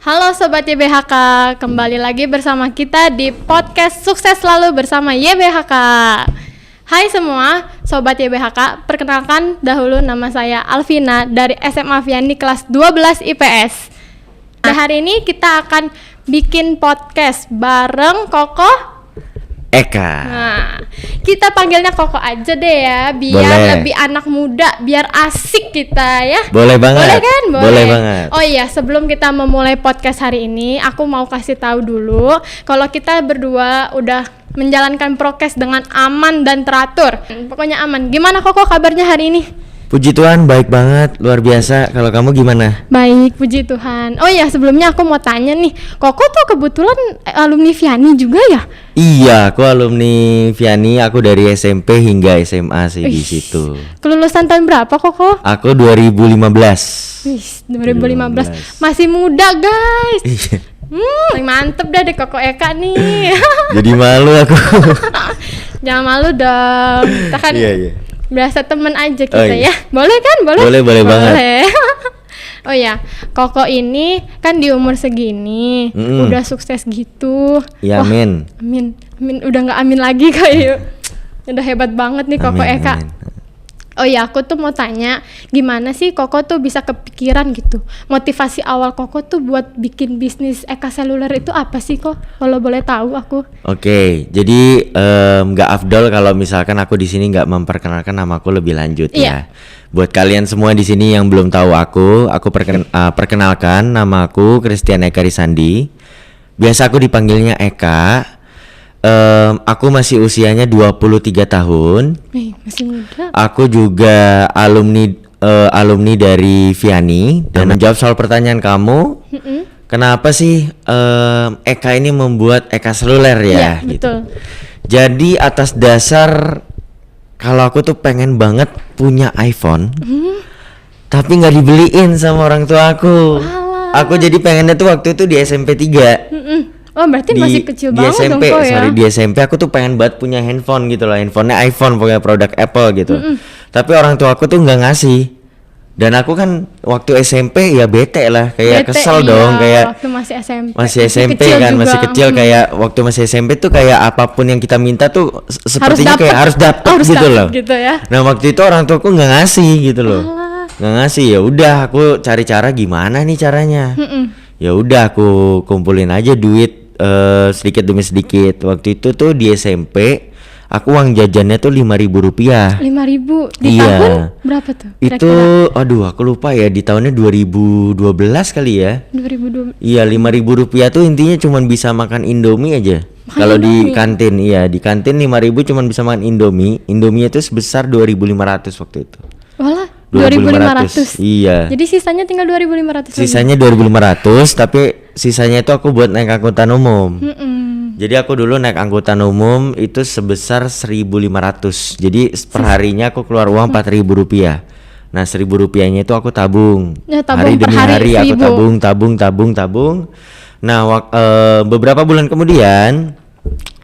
Halo Sobat YBHK, kembali lagi bersama kita di podcast Sukses Selalu bersama YBHK. Hai semua Sobat YBHK, perkenalkan dahulu nama saya Alvina dari SMA Vianney kelas 12 IPS. Hari ini kita akan bikin podcast bareng Koko Eka. Nah, kita panggilnya Koko aja deh ya, biar lebih anak muda, biar asik kita ya. Boleh banget. Boleh kan? Boleh banget. Oh iya, sebelum kita memulai podcast hari ini, aku mau kasih tahu dulu kalau kita berdua udah menjalankan prokes dengan aman dan teratur. Pokoknya aman. Gimana Koko kabarnya hari ini? Puji Tuhan, baik banget, luar biasa. Kalau kamu gimana? Baik, puji Tuhan. Oh ya, sebelumnya aku mau tanya nih, Koko tuh kebetulan alumni Vianney juga ya? Iya, aku alumni Vianney. Aku dari SMP hingga SMA sih di situ. Kelulusan tahun berapa Koko? Aku 2015. Wih, 2015. Masih muda guys. Iya. Mantep dah deh Koko Eka nih. Jadi malu aku. Jangan malu dong. Kita kan Iya. berasa temen aja kita iya. ya. Boleh kan? Boleh banget. Oh ya, Koko ini kan di umur segini udah sukses gitu. Ya, amin. Amin. Udah nggak amin lagi kayak. Udah hebat banget nih Koko Eka. Amin. Oh ya, aku tuh mau tanya, gimana sih Koko tuh bisa kepikiran gitu? Motivasi awal Koko tuh buat bikin bisnis Eka Seluler itu apa sih kok? Kalau boleh tahu aku. Oke, jadi nggak afdol kalau misalkan aku di sini nggak memperkenalkan namaku lebih lanjut ya. Buat kalian semua di sini yang belum tahu aku perkenalkan, namaku Christian Eka Risandi. Biasa aku dipanggilnya Eka. Aku masih usianya 23 tahun. Masih muda. Aku juga alumni dari Vianney. Dan menjawab soal pertanyaan kamu, kenapa sih Eka ini membuat Eka Seluler ya? Iya, gitu. betul. Jadi atas dasar kalau aku tuh pengen banget punya iPhone, tapi nggak dibeliin sama orang tua aku. Aku jadi pengennya tuh waktu itu di SMP 3. Oh berarti masih kecil banget SMP, dong kok ya? di SMP aku tuh pengen banget punya handphone gitu loh. Handphonenya iPhone, pokoknya produk Apple gitu. Tapi orang tua aku tuh nggak ngasih. Dan aku kan waktu SMP ya bete lah, kayak kesel dong, kayak waktu masih SMP. Masih SMP kan, masih kecil kayak waktu masih SMP tuh kayak apapun yang kita minta tuh sepertinya kayak harus dapat gitu loh. Gitu ya. Nah waktu itu orang tuaku nggak ngasih gitu loh. Nggak ngasih, ya udah aku cari cara gimana nih caranya. Ya udah aku kumpulin aja duit sedikit demi sedikit. Waktu itu tuh di SMP aku uang jajannya tuh 5.000 rupiah. 5.000 di tahun berapa tuh? Itu aduh aku lupa ya, di tahunnya 2012 kali ya. 2012. Iya, 5.000 rupiah tuh intinya cuman bisa makan Indomie aja. Kalau di kantin, iya di kantin 5.000 cuman bisa makan Indomie. Indomie itu sebesar 2.500 waktu itu. Walah, 2.500. Iya. Jadi sisanya tinggal 2.500. Sisanya 2.500, tapi sisanya itu aku buat naik angkutan umum. Jadi aku dulu naik angkutan umum itu sebesar 1.500. Jadi perharinya aku keluar uang 4.000 rupiah. Nah 1.000 rupiahnya itu aku tabung. Ya, hari demi hari aku tabung. Nah beberapa bulan kemudian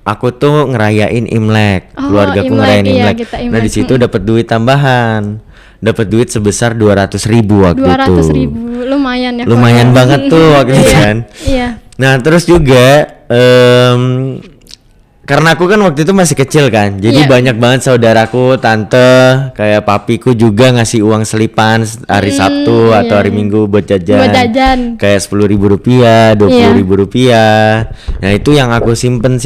aku tuh ngerayain Imlek. Keluargaku ngerayain Imlek. Iya, Nah di situ dapat duit tambahan. Dapat duit sebesar 200.000 waktu itu. 200.000, lumayan ya. Lumayan banget tuh waktu itu kan. Iya. Nah terus juga karena aku kan waktu itu masih kecil kan, jadi banyak banget saudaraku, tante, kayak papiku juga ngasih uang selipan hari Sabtu atau hari Minggu buat jajan. Kayak 10.000 rupiah, 20.000 rupiah. Nah itu yang aku simpen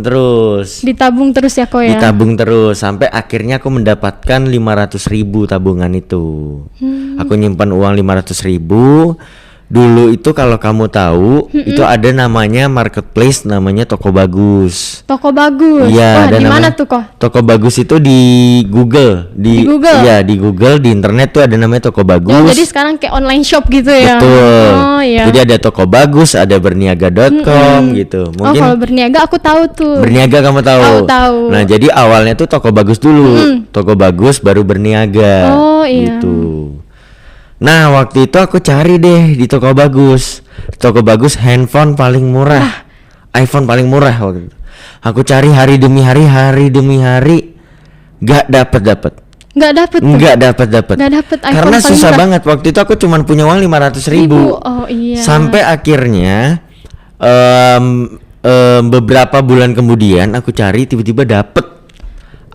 terus. Ditabung terus ya kok ya? Ditabung terus sampai akhirnya aku mendapatkan 500.000 tabungan itu. Aku nyimpan uang 500.000. Dulu itu kalau kamu tahu itu ada namanya marketplace, namanya Toko Bagus. Toko Bagus. Iya, di mana tuh kok? Toko Bagus itu di Google, di Google. Iya, di Google, di internet tuh ada namanya Toko Bagus. Oh, jadi sekarang kayak online shop gitu ya. Betul. Oh, iya. Jadi ada Toko Bagus, ada berniaga.com gitu. Mungkin kalau berniaga aku tahu tuh. Berniaga kamu tahu? Tahu. Nah, jadi awalnya tuh Toko Bagus dulu. Toko Bagus baru berniaga. Oh, iya. Gitu. Nah waktu itu aku cari deh di Toko Bagus. Toko Bagus handphone paling murah, iPhone paling murah waktu itu. Aku cari hari demi hari, gak dapet. Nggak dapet tuh. Nggak dapet. Nggak dapet iPhone Karena paling susah murah. banget. Waktu itu aku cuman punya uang 500.000. Oh iya. Sampai akhirnya beberapa bulan kemudian aku cari, tiba-tiba dapet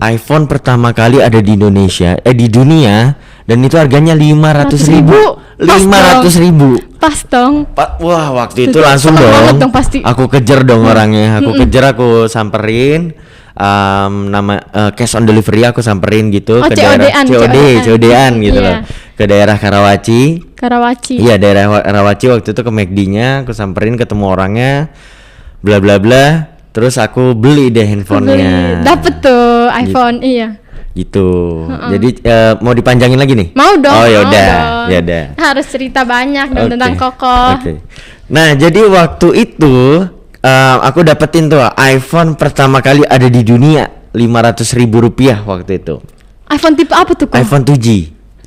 iPhone pertama kali ada di Indonesia, di dunia, dan itu harganya 500.000. 500.000. Pas dong. Wah, waktu itu Itu langsung seneng banget dong pasti. Aku kejar dong orangnya. Aku kejar, aku samperin. Cash on delivery aku samperin gitu ke daerah COD-an gitu loh. Ke daerah Karawaci. Iya, daerah Karawaci. Waktu itu ke McD-nya, aku samperin, ketemu orangnya. Bla bla bla. Terus aku beli deh handphonenya. Dapet tuh iPhone, iya. Gitu. Jadi mau dipanjangin lagi nih? Mau dong. Oh mau yaudah, dong. yaudah. Harus cerita banyak dong Oke. tentang Koko. Oke. Nah, jadi waktu itu aku dapetin tuh iPhone pertama kali ada di dunia, 500.000 rupiah waktu itu. iPhone tipe apa tuh Kok? iPhone 2G.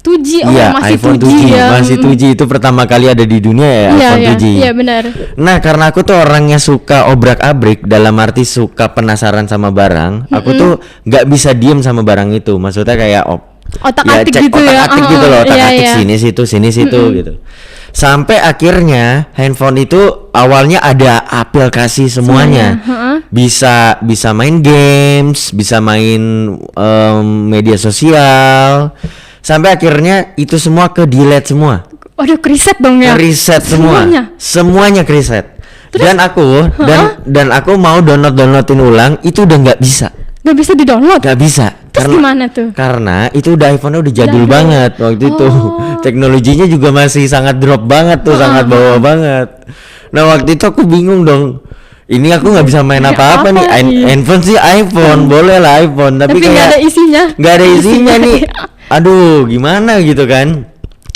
2G, Iya, masih iPhone 2G ya. masih 2G itu pertama kali ada di dunia ya, Iya, iPhone iya, 2G. iya benar. Nah, karena aku tuh orangnya suka obrak-abrik, dalam arti suka penasaran sama barang, aku tuh nggak bisa diem sama barang itu. Maksudnya kayak Otak-atik cek gitu ya. otak-atik gitu loh, otak-atik Iya, iya. sini situ gitu. Sampai akhirnya handphone itu awalnya ada aplikasi semuanya. Bisa main games, bisa main media sosial. Sampai akhirnya itu semua ke delete semua. Waduh, riset dong ya. Riset semua. Semuanya riset. Dan aku dan aku mau downloadin ulang itu udah nggak bisa. Nggak bisa di-download. Nggak bisa. Terus gimana tuh? Karena itu udah iPhone-nya udah jadul banget waktu itu. Teknologinya juga masih sangat drop banget tuh, sangat bawah banget. Nah, waktu itu aku bingung dong. Ini aku nggak bisa main apa-apa nih. Handphone sih iPhone, boleh lah iPhone, tapi nggak kayak ada isinya. Nggak ada isinya nih. Aduh, gimana gitu kan?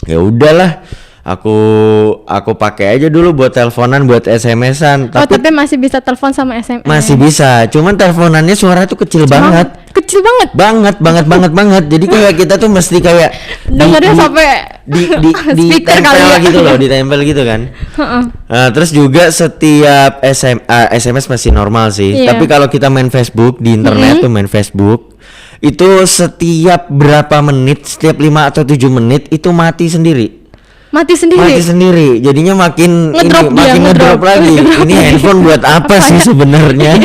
Ya udahlah. Aku pakai aja dulu buat teleponan, buat SMS-an. Tapi masih bisa telepon sama SMS. Masih bisa. Cuman teleponannya suara tuh kecil banget. Kecil banget. Banget. Jadi kayak kita tuh mesti kayak dengarnya sampai di speaker kali tempel ya. gitu loh, ditempel gitu kan. Nah, terus juga setiap SMS masih normal sih. Iya. Tapi kalau kita main Facebook di internet tuh main Facebook, itu setiap berapa menit, setiap 5 atau 7 menit itu mati sendiri. Mati sendiri. Jadinya makin ngedrop lagi. Ini handphone buat apa sih sebenarnya?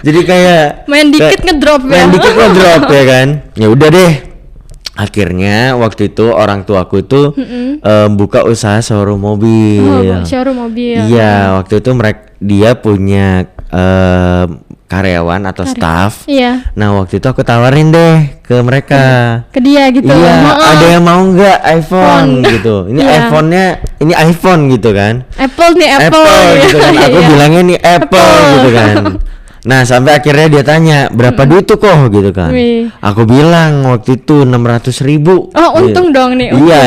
Jadi kayak main dikit ngedrop ya kan. Ya udah deh. Akhirnya waktu itu orang tuaku itu buka usaha showroom mobil. Showroom mobil. Iya, waktu itu dia punya karyawan atau staff. Iya. Nah, waktu itu aku tawarin deh ke mereka. Ke dia gitu. Iya, ada yang mau nggak iPhone gitu. Ini iPhone-nya, ini iPhone gitu kan. Apple gitu kan. Aku bilangnya nih Apple gitu kan. Nah, sampai akhirnya dia tanya, berapa duit tuh kok gitu kan. Aku bilang waktu itu 600.000. Oh, untung dong nih. Iya,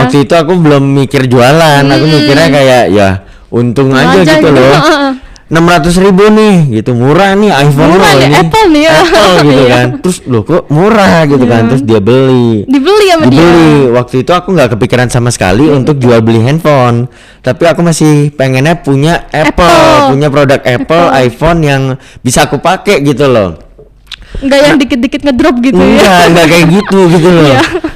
waktu itu aku belum mikir jualan. Aku mikirnya kayak ya untung aja gitu loh. 600.000 nih gitu, murah nih iPhone murah nih, ini Apple nih ya. Apple gitu kan. Terus loh kok murah gitu kan. Terus dia dibeli sama dia. Waktu itu aku nggak kepikiran sama sekali untuk jual beli handphone, tapi aku masih pengennya punya Apple. Punya produk Apple iPhone yang bisa aku pakai gitu loh. Enggak yang dikit-dikit ngedrop gitu ya. Enggak kayak gitu loh.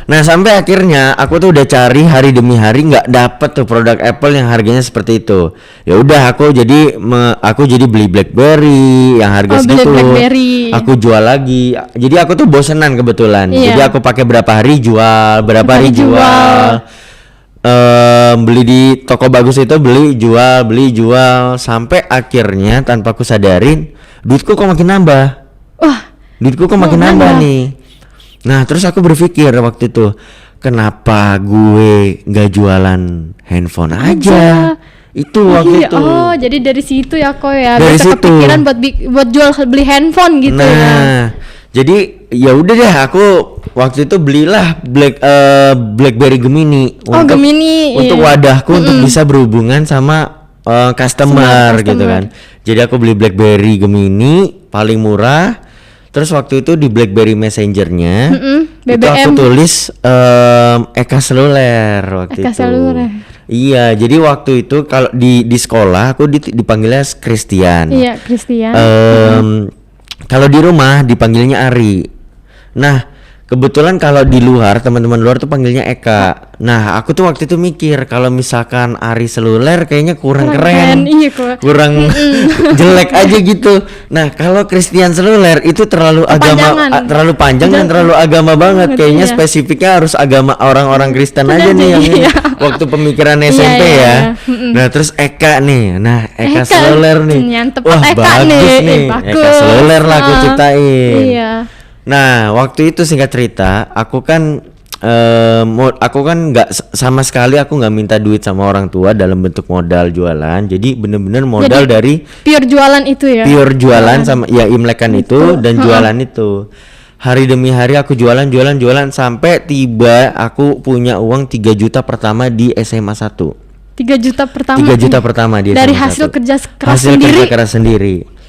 Nah, sampai akhirnya aku tuh udah cari hari demi hari nggak dapet tuh produk Apple yang harganya seperti itu. Ya udah aku jadi beli BlackBerry yang harga segitu. Aku jual lagi. Jadi aku tuh bosenan kebetulan. Jadi aku pakai berapa hari jual, berapa hari jual. Beli di toko bagus itu beli jual sampai akhirnya tanpa aku sadarin duitku kok makin nambah. Duitku kok makin nambah nih. Nah, terus aku berpikir waktu itu, kenapa gue nggak jualan handphone aja? Itu waktu itu. Oh, jadi dari situ ya kok ya. Dari bisa situ. kepikiran buat beli handphone gitu ya. Nah, jadi ya udah deh aku waktu itu belilah BlackBerry Gemini. Gemini. Untuk wadahku untuk bisa berhubungan sama customer gitu kan. Jadi aku beli BlackBerry Gemini paling murah. Terus waktu itu di BlackBerry Messenger-nya itu aku tulis Eka Seluler waktu itu. Iya, jadi waktu itu kalau di sekolah aku dipanggilnya Christian. Iya, Christian. Kalau di rumah dipanggilnya Ari. Nah, Kebetulan kalau di luar teman-teman luar tuh panggilnya Eka. Nah, aku tuh waktu itu mikir kalau misalkan Ari Seluler kayaknya kurang keren. Iya, kurang jelek aja gitu. Nah, kalau Christian Seluler itu terlalu terlalu panjang dan terlalu agama banget. Kayaknya spesifiknya harus agama orang-orang Kristen aja nih yang ini. Waktu pemikiran SMP ya. Nah, terus Eka nih. Nah, Eka Seluler nih. Wah, bagus nih. Eka Seluler lah aku ciptain. Iya. Nah, waktu itu singkat cerita, aku kan nggak sama sekali aku nggak minta duit sama orang tua dalam bentuk modal jualan. Jadi bener-bener modal dari pure jualan itu ya. Pure jualan sama ya imlekan itu dan jualan itu. Hari demi hari aku jualan sampai tiba aku punya uang 3 juta pertama di SMA 1. 3 juta pertama. 3 juta pertama di SMA 1. Dari hasil kerja keras sendiri.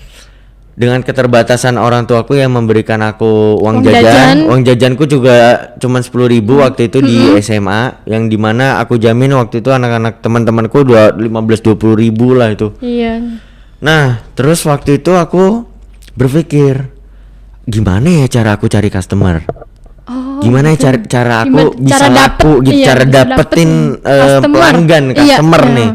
Dengan keterbatasan orang tuaku yang memberikan aku uang jajan. Uang jajanku juga cuma 10.000 waktu itu di SMA, yang dimana aku jamin waktu itu anak-anak teman-temanku 15-20 ribu lah itu. Iya. Nah, terus waktu itu aku berpikir gimana ya cara aku cari customer. Gimana ya cara aku bisa laku gitu, cara dapetin pelanggan customer nih.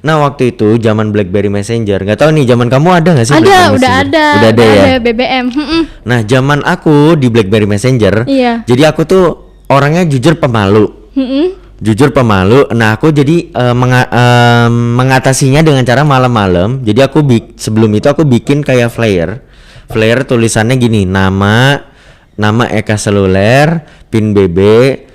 Nah, waktu itu zaman BlackBerry Messenger, nggak tahu nih zaman kamu ada nggak sih? Udah ada ya. BBM. Nah, zaman aku di BlackBerry Messenger, jadi aku tuh orangnya jujur pemalu. Jujur pemalu. Nah, aku jadi mengatasinya dengan cara malam-malam. Jadi aku sebelum itu aku bikin kayak flyer tulisannya gini, nama Eka Seluler, PIN BB,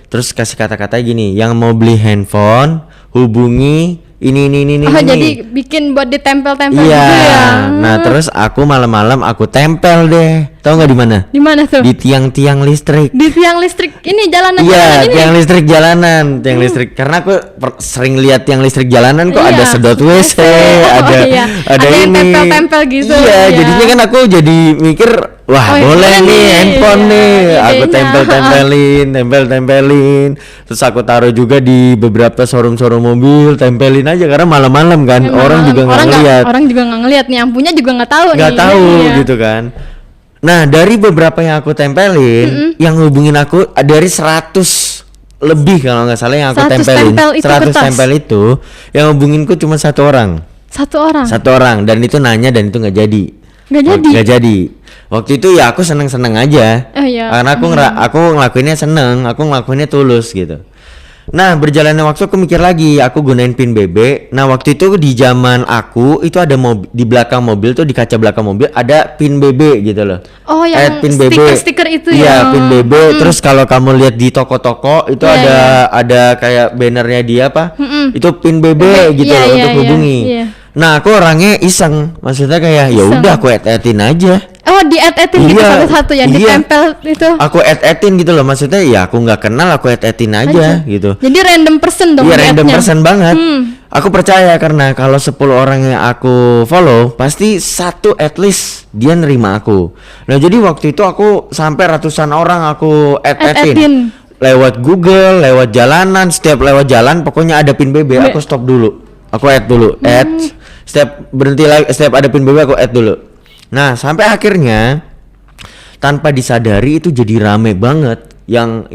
terus kasih kata-kata gini, yang mau beli handphone hubungi ini. Jadi bikin buat ditempel-tempel gitu ya. Nah, terus aku malam-malam aku tempel deh. Tahu nggak di mana? Di mana tuh? Di tiang-tiang listrik. Di tiang listrik ini jalanan ini. Tiang listrik. Karena aku sering lihat tiang listrik jalanan kok ada sedot WC, ada yang ini. tempel-tempel gitu. Jadinya kan aku jadi mikir, wah boleh nih handphone nih. Aku tempelin. Terus aku taruh juga di beberapa showroom mobil, tempelin aja karena malam-malam kan orang juga nggak ngeliat. Orang juga nggak ngeliat nih, yang punya juga nggak tahu. Nggak tahu gitu kan. Nah, dari beberapa yang aku tempelin, yang hubungin aku dari 100 lebih kalau nggak salah yang aku tempelin. 100 tempel itu yang hubunginku cuma satu orang. Satu orang dan itu nanya dan itu nggak jadi. Waktu itu ya aku seneng aja. Karena aku ngelakuinnya seneng, aku ngelakuinnya tulus gitu. Nah, berjalannya waktu aku mikir lagi, aku gunain PIN BB. Nah, waktu itu di zaman aku itu ada di belakang mobil tuh, di kaca belakang mobil ada PIN BB gitu loh. Oh, yang PIN stiker itu ya. Iya, PIN BB. Terus kalau kamu lihat di toko-toko itu ada kayak bannernya dia apa? Itu PIN BB gitu loh untuk hubungi. Nah, aku orangnya iseng. Maksudnya kayak ya udah aku add-in aja. Oh, di-add-in gitu satu-satu ya, ditempel itu. Aku add-in gitu loh, maksudnya ya aku nggak kenal, aku add-in aja gitu. Jadi random person dong. Iya, random person banget. Aku percaya karena kalau 10 orang yang aku follow, pasti satu at least dia nerima aku. Nah, jadi waktu itu aku sampai ratusan orang aku add-in. Lewat Google, lewat jalanan, setiap lewat jalan pokoknya ada PIN BB, aku stop dulu. Aku add dulu, setiap berhenti lagi, setiap ada PIN BB aku add dulu. Nah, sampai akhirnya tanpa disadari itu jadi rame banget yang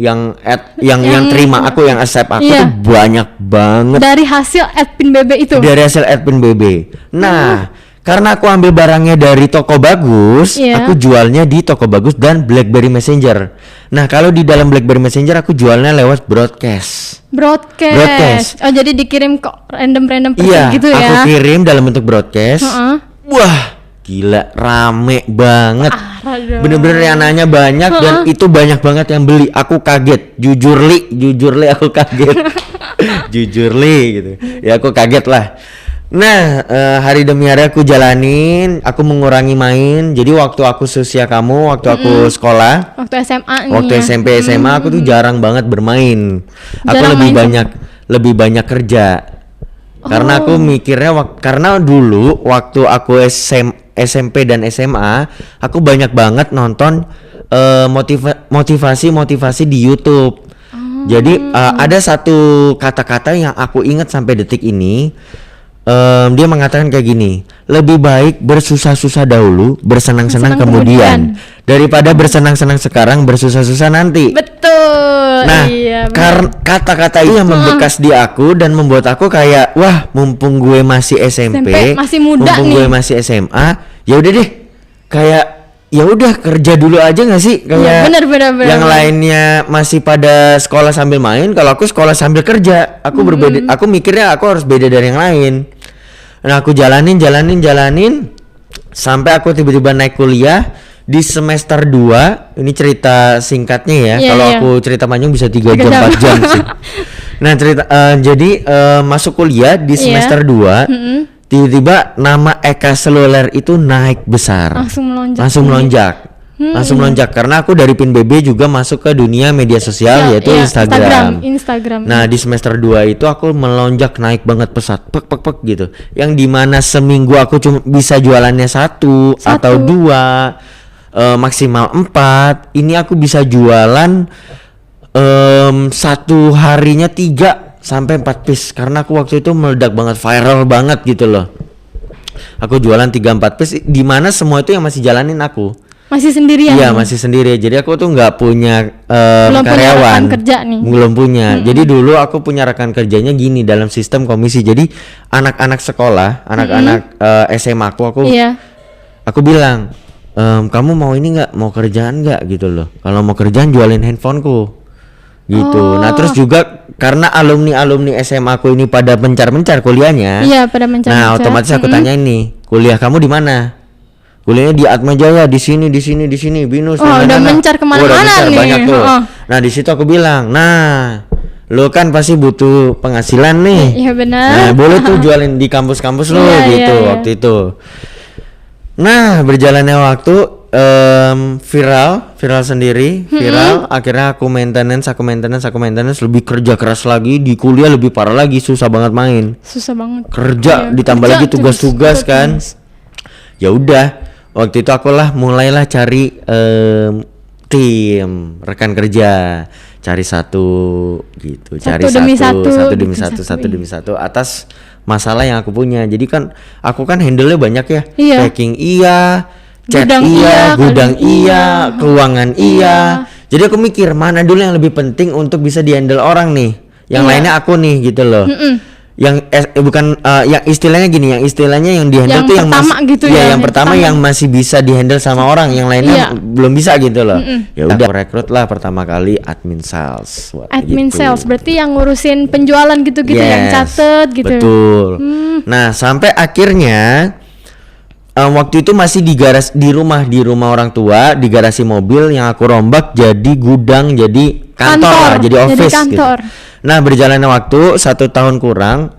terima aku, yang accept aku tuh banyak banget. Dari hasil add PIN BB itu. Nah, karena aku ambil barangnya dari toko bagus, aku jualnya di toko bagus dan BlackBerry Messenger. Nah, kalau di dalam BlackBerry Messenger aku jualnya lewat broadcast. Oh, jadi dikirim ke random person gitu ya? Iya, aku kirim dalam bentuk broadcast. Wah, gila, rame banget. Bener-bener yang nanya banyak dan itu banyak banget yang beli. Aku kaget, jujur li aku kaget. Jujur li gitu. Ya aku kaget lah. Nah, hari demi hari aku jalanin, aku mengurangi main. Jadi waktu aku seusia kamu, waktu aku sekolah, waktu SMA nih, waktu SMP SMA aku tuh jarang banget bermain. Aku lebih banyak kerja. Karena aku mikirnya karena dulu waktu aku SMP dan SMA, aku banyak banget nonton motivasi di YouTube. Jadi ada satu kata-kata yang aku ingat sampai detik ini. Dia mengatakan kayak gini, lebih baik bersusah-susah dahulu, bersenang-senang kemudian daripada bersenang-senang sekarang, bersusah-susah nanti. Betul. Nah, iya, kata-kata ini yang membekas di aku dan membuat aku kayak, wah, mumpung gue masih SMP masih muda mumpung nih. gue masih SMA, ya udah deh, kayak ya udah kerja dulu aja nggak sih, kayak bener, yang lainnya masih pada sekolah sambil main, kalau aku sekolah sambil kerja. Aku berbeda, aku mikirnya aku harus beda dari yang lain. Nah, aku jalanin sampai aku tiba-tiba naik kuliah di semester 2. Ini cerita singkatnya ya. Kalau aku cerita panjang bisa 3 jam 4 jam sih. Nah, jadi masuk kuliah di semester 2. Tiba-tiba nama Eka Seluler itu naik besar. Langsung melonjak karena aku dari PIN BB juga masuk ke dunia media sosial, yaitu Instagram. Nah, di semester 2 itu aku melonjak naik banget pesat, pek gitu. Yang dimana seminggu aku cuma bisa jualannya satu atau 2, maksimal 4. Ini aku bisa jualan satu harinya 3 sampai 4 piece karena aku waktu itu meledak banget, viral banget gitu loh. Aku jualan 3-4 piece, di mana semua itu yang masih jalanin aku. Masih sendirian? Iya, masih sendiri. Jadi aku tuh nggak punya belum karyawan. Punya rekan kerja nih. Belum punya. Jadi dulu aku punya rekan kerjanya gini dalam sistem komisi. Jadi anak-anak sekolah, anak-anak SMA aku bilang, kamu mau ini nggak, mau kerjaan nggak gitu loh. Kalau mau kerjaan jualin handphoneku. Gitu. Nah, terus juga karena alumni SMA aku ini pada mencar-mencar kuliahnya. Iya, pada mencar-mencar. Nah, otomatis aku tanya ini, kuliah kamu di mana? Kuliahnya di Atma Jaya, di sini, Binus. Udah mencar kemana-mana nih. Banyak tuh. Nah, di situ aku bilang, nah, lo kan pasti butuh penghasilan nih. Iya, benar. Nah, boleh tuh jualin di kampus-kampus lo gitu waktu itu. Nah, berjalannya waktu viral sendiri, akhirnya aku maintenance lebih kerja keras lagi, di kuliah lebih parah lagi, susah banget kerja, ditambah lagi tugas-tugas kan. Ya udah, waktu itu aku mulailah cari tim rekan kerja, cari satu gitu, satu demi satu atas masalah yang aku punya. Jadi kan aku kan handle-nya banyak ya, packing chat gudang keuangan Jadi aku mikir mana dulu yang lebih penting untuk bisa di-handle orang nih. Yang lainnya aku nih gitu loh. Yang yang istilahnya yang di-handle tuh yang gitu yang pertama yang masih bisa di-handle sama orang, yang lainnya belum bisa gitu loh. Ya udah aku rekrut lah pertama kali admin sales. Sales berarti yang ngurusin penjualan gitu-gitu, yang catet gitu. Betul. Nah, sampai akhirnya waktu itu masih di rumah orang tua, di garasi mobil yang aku rombak jadi gudang, jadi kantor lah, jadi office gitu. Nah, berjalannya waktu 1 tahun kurang,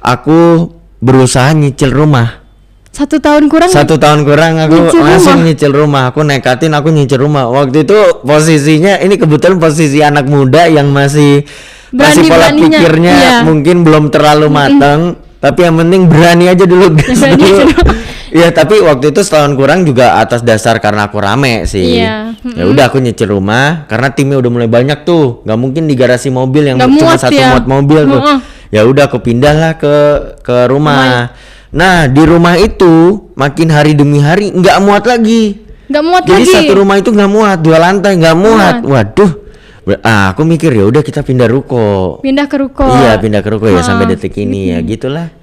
aku berusaha nyicil rumah. 1 tahun kurang aku langsung nyicil rumah. Aku nekatin, aku nyicil rumah. Waktu itu posisinya, ini kebetulan posisi anak muda yang masih pola pikirnya mungkin belum terlalu matang, tapi yang penting berani aja dulu. Ya, tapi waktu itu setahun kurang juga atas dasar karena aku rame sih. Ya udah aku nyicil rumah karena timnya udah mulai banyak tuh. Nggak mungkin di garasi mobil yang cuma satu muat mobil tuh. Ya udah aku pindah lah ke rumah. Nah, di rumah itu makin hari demi hari nggak muat lagi. Jadi satu rumah itu nggak muat, 2 lantai nggak muat. Waduh. Aku mikir ya udah kita pindah ruko. Pindah ke ruko ya sampai detik ini ya gitulah.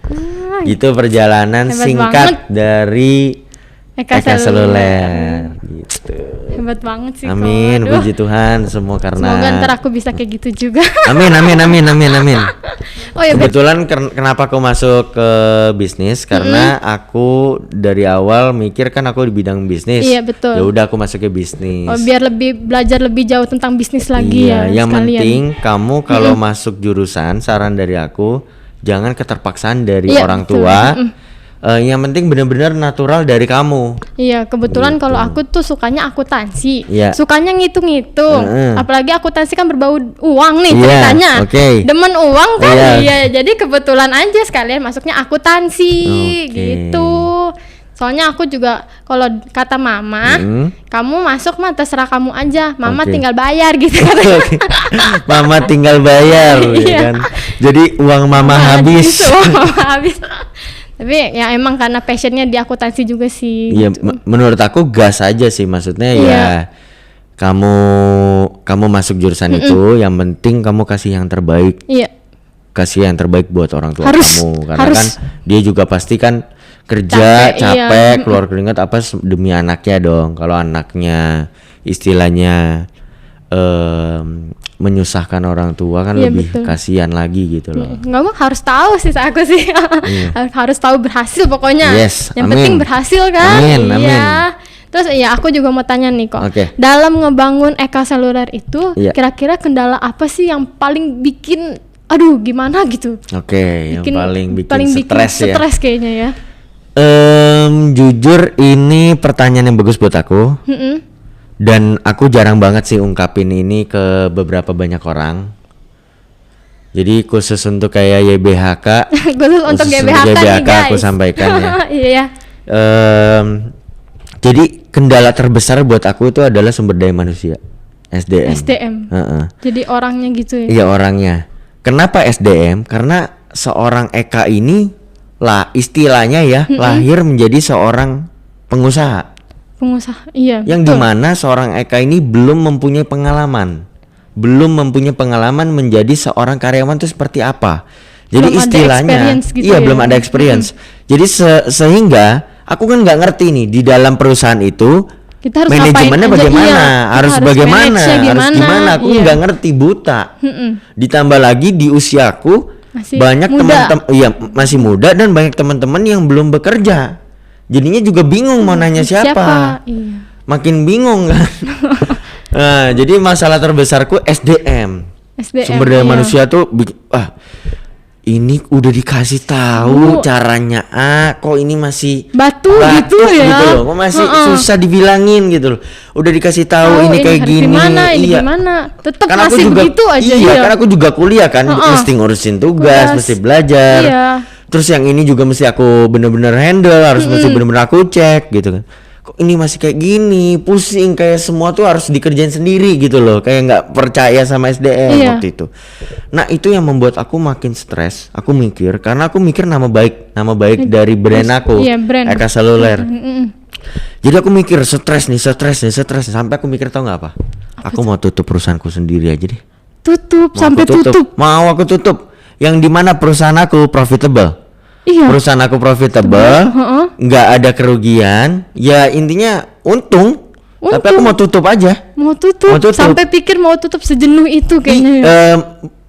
Gitu perjalanan singkat dari Eka Seluler gitu. Hebat banget sih. Amin, puji Tuhan semua karena semoga ntar aku bisa kayak gitu juga. Amin. Oh ya, kebetulan kenapa aku masuk ke bisnis karena aku dari awal mikir kan aku di bidang bisnis. Iya, betul. Ya udah aku masuk ke bisnis. Biar belajar lebih jauh tentang bisnis lagi ya. Yang penting kamu kalau masuk jurusan, saran dari aku jangan keterpaksaan dari orang tua. Yang penting benar-benar natural dari kamu. Iya, kebetulan kalau aku tuh sukanya akuntansi. Sukanya ngitung-ngitung. Apalagi akuntansi kan berbau uang nih ceritanya. Demen uang kan. Jadi kebetulan aja sekalian masuknya akuntansi gitu. Soalnya aku juga kalau kata mama, kamu masuk mah terserah kamu aja, mama tinggal bayar gitu kan. Mama tinggal bayar ya kan. Jadi uang mama habis. Tapi ya emang karena passionnya di akuntansi juga sih. Iya, gitu. menurut aku gas aja sih, maksudnya Iya. ya kamu masuk jurusan itu, yang penting kamu kasih yang terbaik. Iya. Kasih yang terbaik buat orang tua Harus, kamu, karena harus. kan dia juga pasti kan kerja Capek, iya. keluar keringat apa demi anaknya dong. Kalau anaknya istilahnya menyusahkan orang tua kan Iya, lebih betul. kasihan lagi gitu loh. Nggak mau, harus tahu sih aku sih. Harus tahu berhasil pokoknya. Yes, Yang amin. penting berhasil kan. Amin, Iya. amin. Terus iya aku juga mau tanya nih kok. Oke. Dalam ngebangun Eka Seluler itu Iya. kira-kira kendala apa sih yang paling bikin aduh gimana gitu? Oke, yang paling bikin bikin stres ya. stres kayaknya ya. Jujur ini pertanyaan yang bagus buat aku. Mm-mm. Dan aku jarang banget sih ungkapin ini ke beberapa banyak orang. Jadi khusus untuk kayak YBHK, Khusus untuk GBHK nih guys. aku sampaikan ya. Iya. Jadi kendala terbesar buat aku itu adalah sumber daya manusia, SDM. SDM. Heeh. Jadi orangnya gitu ya. Iya, orangnya. Kenapa SDM? Karena seorang Eka ini lah istilahnya ya lahir menjadi seorang pengusaha. Pengusaha. Iya. Yang betul. dimana seorang Eka ini belum mempunyai pengalaman menjadi seorang karyawan itu seperti apa. Jadi Belum ada istilahnya experience gitu iya ya. belum ada experience. Jadi sehingga aku kan nggak ngerti nih di dalam perusahaan itu Kita harus manajemennya ngapain aja, bagaimana, iya. harus Kita bagaimana, manage-nya harus gimana. Aku iya. nggak ngerti, buta. Ditambah lagi di usiaku Masih banyak muda. teman-teman, iya masih muda dan banyak teman-teman yang belum bekerja. Jadinya juga bingung mau nanya siapa. Iya. Makin bingung kan. Nah, jadi masalah terbesarku SDM. Sumber daya iya. manusia tuh ini udah dikasih tahu caranya kok ini masih Batu gitu ya. loh. Kok masih susah dibilangin gitu loh. Udah dikasih tahu ini kayak harus gini. Gimana, ini iya. gimana. Tetap Kan aku masih juga begitu aja. iya, kan aku juga kuliah kan, mesti ngurusin tugas, mesti belajar. Iya. Terus yang ini juga mesti aku bener-bener handle, harus mesti bener-bener aku cek gitu kan. Kok ini masih kayak gini, pusing, kayak semua tuh harus dikerjain sendiri gitu loh, kayak nggak percaya sama SDM Iya. waktu itu. Nah itu yang membuat aku makin stres. Aku mikir, karena aku mikir nama baik dari brand aku, Iya, brand. Eka Seluler. Jadi aku mikir stres nih, sampai aku mikir tau nggak apa? Aku mau tutup perusahaanku sendiri aja deh. Tutup sampai tutup. Mau aku tutup. Yang dimana perusahaan aku profitable. Iya. Perusahaan aku profitable, nggak ada kerugian, ya intinya untung. Tapi aku mau tutup aja. Mau tutup. Mau tutup. Sampai pikir mau tutup sejenuh itu kayaknya. Ya.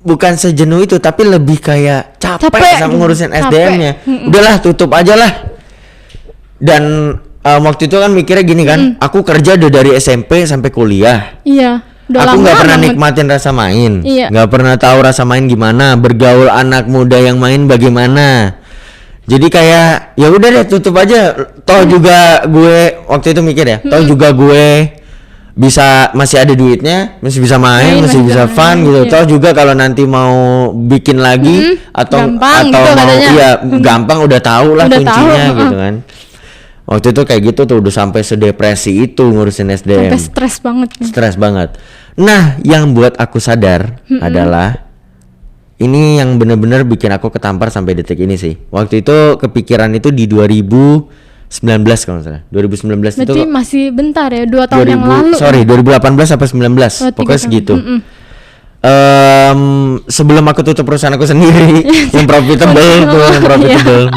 Bukan sejenuh itu, tapi lebih kayak capek sama ngurusin Capek. SDM-nya. Udahlah, tutup aja lah. Dan waktu itu kan mikirnya gini kan, aku kerja udah dari SMP sampai kuliah. Iya. Udah Aku lama nggak pernah banget. nikmatin rasa main, Iya. nggak pernah tahu rasa main gimana, bergaul anak muda yang main bagaimana. Jadi kayak ya udah deh tutup aja. Toh juga gue waktu itu mikir ya, toh juga gue masih ada duitnya, masih bisa main, masih bisa fun gitu. Iya. Toh juga kalau nanti mau bikin lagi atau gampang atau gitu mau katanya. ya gampang udah tahu lah Udah kuncinya tahu, gitu kan. Waktu itu kayak gitu tuh udah sampai sedepresi itu ngurusin SDM. Sampai stres banget. Stres banget. Nah, yang buat aku sadar adalah ini yang bener-bener bikin aku ketampar sampai detik ini sih. Waktu itu kepikiran itu di 2019 kalau nggak salah. 2019 itu Berarti masih bentar ya, 2 tahun yang lalu. 2018 apa 19. Oh, 3 Pokoknya tahun. segitu. Sebelum aku tutup perusahaan aku sendiri yang profitable.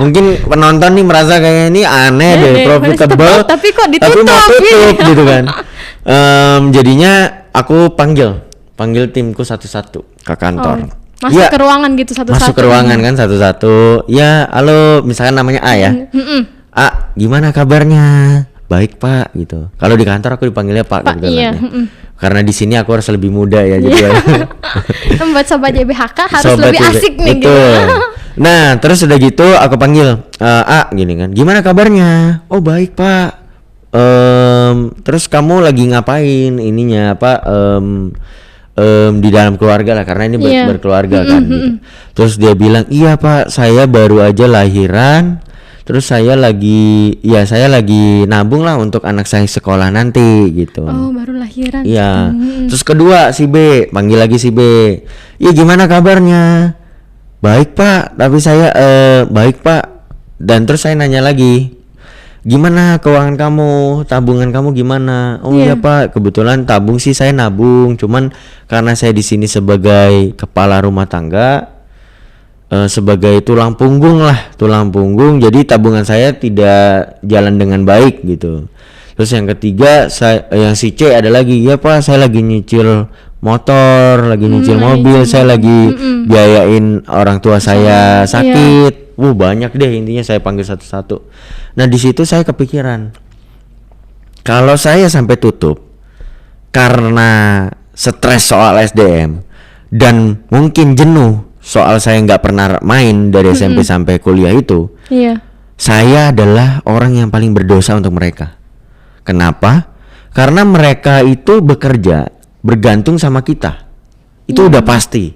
Mungkin penonton nih merasa kayak ini aneh deh, profitable tapi kok ditutup, mau tutup iya. gitu kan. Jadinya aku panggil timku satu-satu ke kantor. Masuk Ya, ke ruangan gitu satu-satu. masuk ke ruangan kan satu-satu. Ya, halo, misalkan namanya A ya. A, gimana kabarnya? Baik Pak gitu. Kalau di kantor aku dipanggilnya Pak gitu iya. kan. Karena di sini aku harus lebih muda ya jadi. Membuat sobat YBHK harus Sobat lebih YB. asik nih gitu. Betul. Nah, terus udah gitu aku panggil A gini kan. Gimana kabarnya? Oh, baik Pak. Terus kamu lagi ngapain ininya apa di dalam keluarga lah karena ini berkeluarga kan gitu. Terus dia bilang, "Iya Pak, saya baru aja lahiran. Terus saya lagi nabung lah untuk anak saya sekolah nanti gitu." Oh, baru lahiran. Iya. Terus kedua si B, panggil lagi si B. "Iya, gimana kabarnya?" "Baik Pak, tapi saya baik Pak. Dan terus saya nanya lagi, gimana keuangan kamu, tabungan kamu gimana? Oh iya Pak, kebetulan tabung sih saya nabung, cuman karena saya di sini sebagai kepala rumah tangga, sebagai tulang punggung, jadi tabungan saya tidak jalan dengan baik gitu. Terus yang ketiga, yang si C ada lagi, ya Pak saya lagi nyicil motor, lagi nyicil mobil, saya lagi biayain orang tua saya sakit. Banyak deh, intinya saya panggil satu-satu. Nah di situ saya kepikiran, kalau saya sampai tutup karena stres soal SDM dan mungkin jenuh soal saya nggak pernah main dari SMP sampai kuliah itu, saya adalah orang yang paling berdosa untuk mereka. Kenapa? Karena mereka itu bekerja bergantung sama kita, itu udah pasti.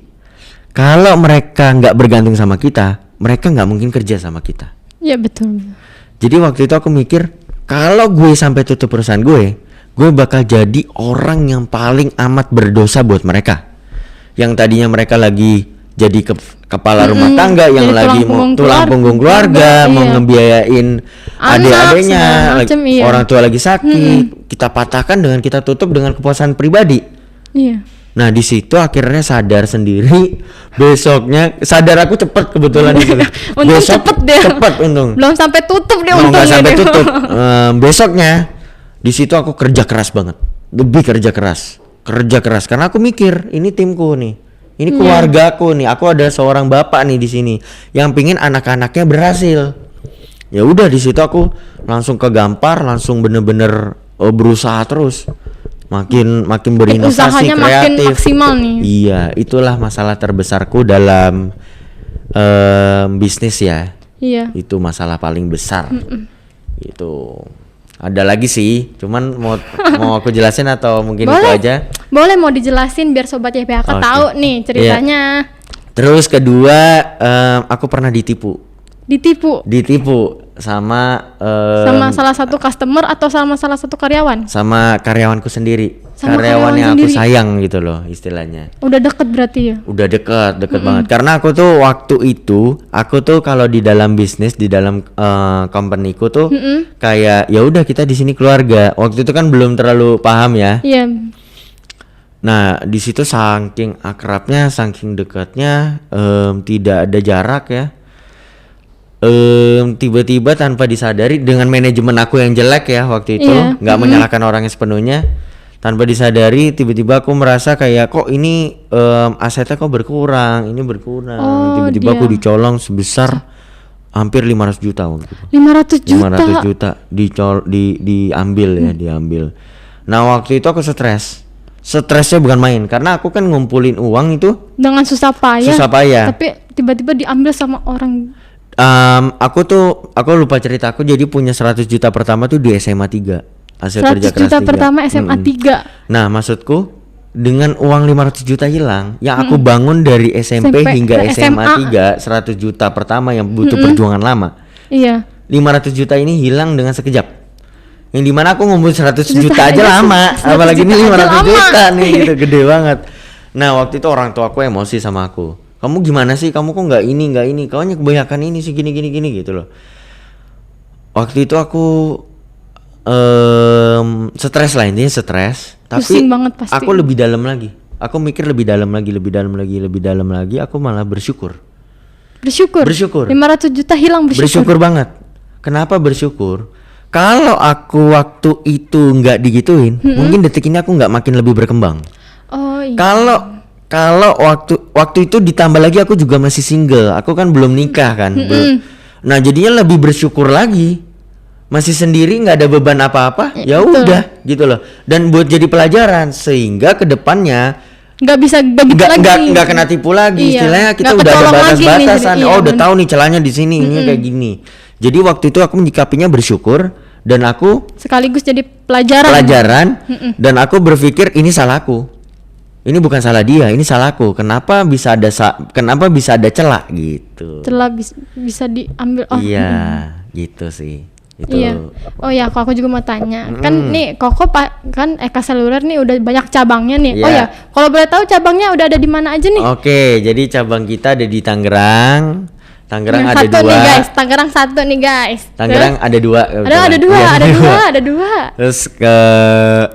Kalau mereka nggak bergantung sama kita, mereka nggak mungkin kerja sama kita. Iya betul. Jadi waktu itu aku mikir, kalau gue sampai tutup perusahaan gue bakal jadi orang yang paling amat berdosa buat mereka. Yang tadinya mereka lagi jadi kepala rumah tangga, yang lagi tulang punggung keluarga, mau ngebiayain adik-adiknya, orang tua lagi sakit, kita patahkan dengan kita tutup dengan kepuasan pribadi. Iya. Nah di situ akhirnya sadar sendiri. Besoknya sadar aku cepet kebetulan di situ. Untung cepet deh. Cepet untung. Belum sampai tutup deh untungnya. Belum sampai deh. tutup. Besoknya di situ aku kerja keras banget. Lebih kerja keras karena aku mikir ini timku nih. Ini keluargaku nih. Aku ada seorang bapak nih di sini yang pingin anak-anaknya berhasil. Ya udah di situ aku langsung kegampar, langsung bener-bener berusaha terus. Makin berinovasi, usahanya kreatif, makin maksimal nih. Iya, itulah masalah terbesarku dalam bisnis ya. Iya. Itu masalah paling besar. Itu ada lagi sih, cuman mau aku jelasin atau mungkin itu aja? Boleh, mau dijelasin biar sobat YBHK tahu nih ceritanya. Terus kedua, aku pernah ditipu sama salah satu customer atau sama salah satu karyawan? Sama karyawanku sendiri. Karyawan yang aku sayang gitu loh istilahnya. Udah deket berarti ya? Udah deket banget. Karena aku tuh waktu itu kalau di dalam bisnis, di dalam companyku tuh kayak ya udah kita di sini keluarga. Waktu itu kan belum terlalu paham ya. Iya. Nah di situ saking akrabnya, saking dekatnya, tidak ada jarak ya. Tiba-tiba tanpa disadari dengan manajemen aku yang jelek ya waktu itu, nggak menyalahkan orangnya sepenuhnya, tanpa disadari tiba-tiba aku merasa kayak kok ini asetnya kok berkurang, tiba-tiba aku dicolong sebesar hampir 500 juta waktu itu. 500 juta diambil. Nah waktu itu aku stresnya bukan main karena aku kan ngumpulin uang itu dengan susah payah. Tapi tiba-tiba diambil sama orang. Aku lupa cerita, aku jadi punya 100 juta pertama tuh di SMA 3 hasil kerja keras 100 juta 3. Pertama SMA 3. Nah maksudku dengan uang 500 juta hilang yang aku bangun dari SMP hingga SMA 3, 100 juta pertama yang butuh perjuangan lama. Iya. 500 juta ini hilang dengan sekejap. Yang dimana aku ngumpul 100 juta aja lama, apalagi ini 500 juta nih gitu, gede banget. Nah waktu itu orang tua aku emosi sama aku. Kamu gimana sih? Kamu kok nggak ini? Kau hanya kebanyakan ini sih gini gitu loh. Waktu itu aku stres lah, intinya stres. Tapi aku lebih dalam lagi. Aku mikir lebih dalam lagi. Aku malah bersyukur. 500 juta hilang bersyukur banget. Kenapa bersyukur? Kalau aku waktu itu nggak digituin, mungkin detik ini aku nggak makin lebih berkembang. Oh iya. Kalau waktu itu ditambah lagi aku juga masih single, aku kan belum nikah kan. Nah jadinya lebih bersyukur lagi, masih sendiri nggak ada beban apa-apa, ya udah gitu loh. Dan buat jadi pelajaran sehingga kedepannya nggak kena tipu lagi. Istilahnya kita udah ada batas-batasan. Udah tahu nih celahnya di sini, ini kayak gini. Jadi waktu itu aku menyikapinya bersyukur dan aku sekaligus jadi pelajaran. Dan aku berpikir ini salahku. Ini bukan salah dia, ini salahku. Kenapa bisa ada celah gitu? Celah bisa diambil. Iya, gitu sih. Itu. Iya. Oh ya, aku juga mau tanya. Kan nih Koko kan Eka Seluler nih udah banyak cabangnya nih. Yeah. Oh ya, kalau boleh tahu cabangnya udah ada di mana aja nih? Oke, jadi cabang kita ada di Tangerang, Tangerang Yang ada satu 2. nih guys, Tangerang 1 nih guys. Tangerang ada 2. Ada dua, Iya, ada dua.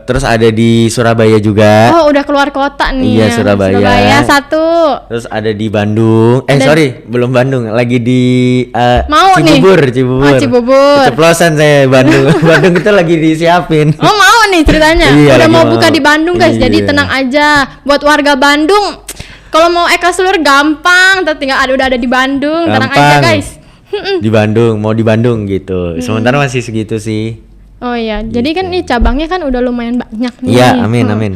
Terus ada di Surabaya juga. Oh, udah keluar kota nih. Iya, ya. Surabaya. Surabaya 1. Terus ada di Bandung. Sorry, belum Bandung. Lagi di Mau Cibubur, nih. Cibubur. Oh, Cibubur. Keceplosan saya Bandung. Bandung itu lagi disiapin. Oh, mau nih ceritanya. Iya, Udah lagi mau mau. buka di Bandung guys. Jadi Iya. tenang aja. Buat warga Bandung, kalau mau Ekaselur gampang, tinggal udah ada di Bandung. Tenang aja Gampang. guys. Di Bandung, mau di Bandung gitu. Sementara masih segitu sih. Oh iya, jadi kan nih cabangnya kan udah lumayan banyak nih. Iya, amin, amin.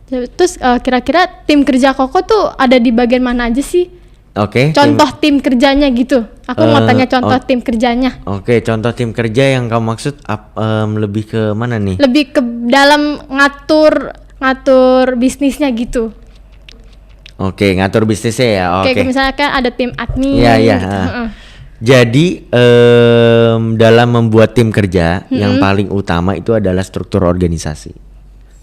Terus kira-kira tim kerja Koko tuh ada di bagian mana aja sih? Oke. Contoh tim kerjanya gitu. Aku mau tanya contoh tim kerjanya. Oke, contoh tim kerja yang kamu maksud lebih ke mana nih? Lebih ke dalam ngatur bisnisnya gitu. Oke, ngatur bisnisnya ya. Oke. Kayak misalnya kan ada tim admin. Iya, iya. gitu. Heeh. Jadi dalam membuat tim kerja yang paling utama itu adalah struktur organisasi.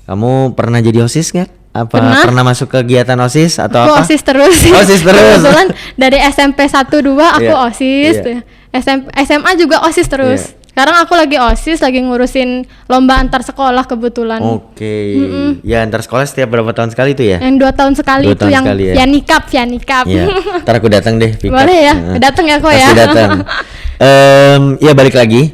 Kamu pernah jadi OSIS nggak? Apa pernah masuk kegiatan OSIS atau Aku apa? OSIS terus. OSIS terus. Kebetulan dari SMP 1-2 aku Iya, OSIS. iya. SMA juga OSIS terus. Iya. Sekarang aku lagi OSIS, lagi ngurusin lomba antar sekolah kebetulan. Oke. Ya antar sekolah setiap berapa tahun sekali itu ya? Yang 2 tahun sekali 2 itu tahun yang sekali ya? Pianikap. Iya. Ntar aku datang deh. pick up. Boleh ya? Heeh. Datang ya kok ya. Pasti datang. Ya balik lagi.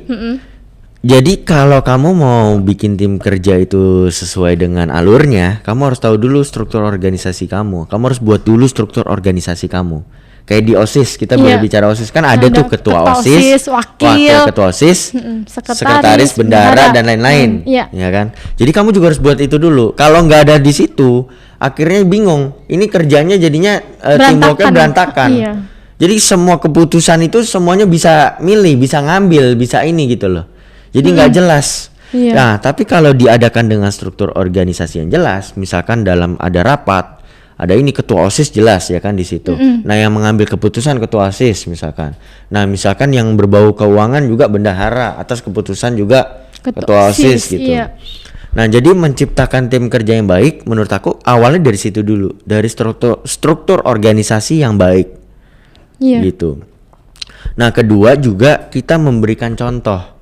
Jadi kalau kamu mau bikin tim kerja itu sesuai dengan alurnya, kamu harus tahu dulu struktur organisasi kamu. Kamu harus buat dulu struktur organisasi kamu. Kayak di OSIS, kita boleh Iya. bicara OSIS kan ada Ada tuh ketua ketua OSIS, OSIS, wakil ketua OSIS, sekretaris, bendara bendahara. dan lain-lain. Iya. Ya kan? Jadi kamu juga harus buat itu dulu. Kalau nggak ada di situ, akhirnya bingung. Ini kerjanya jadinya teamworknya berantakan. Iya. Jadi semua keputusan itu semuanya bisa milih, bisa ngambil, bisa ini gitu loh. Jadi nggak jelas. Iya. Nah, tapi kalau diadakan dengan struktur organisasi yang jelas, misalkan dalam ada rapat, ada ini ketua OSIS jelas ya kan di situ. Nah, yang mengambil keputusan ketua OSIS misalkan. Nah, misalkan yang berbau keuangan juga bendahara, atas keputusan juga ketua OSIS gitu. Iya. Nah, jadi menciptakan tim kerja yang baik menurut aku awalnya dari situ dulu, dari struktur organisasi yang baik. Iya. Gitu. Nah, kedua juga kita memberikan contoh.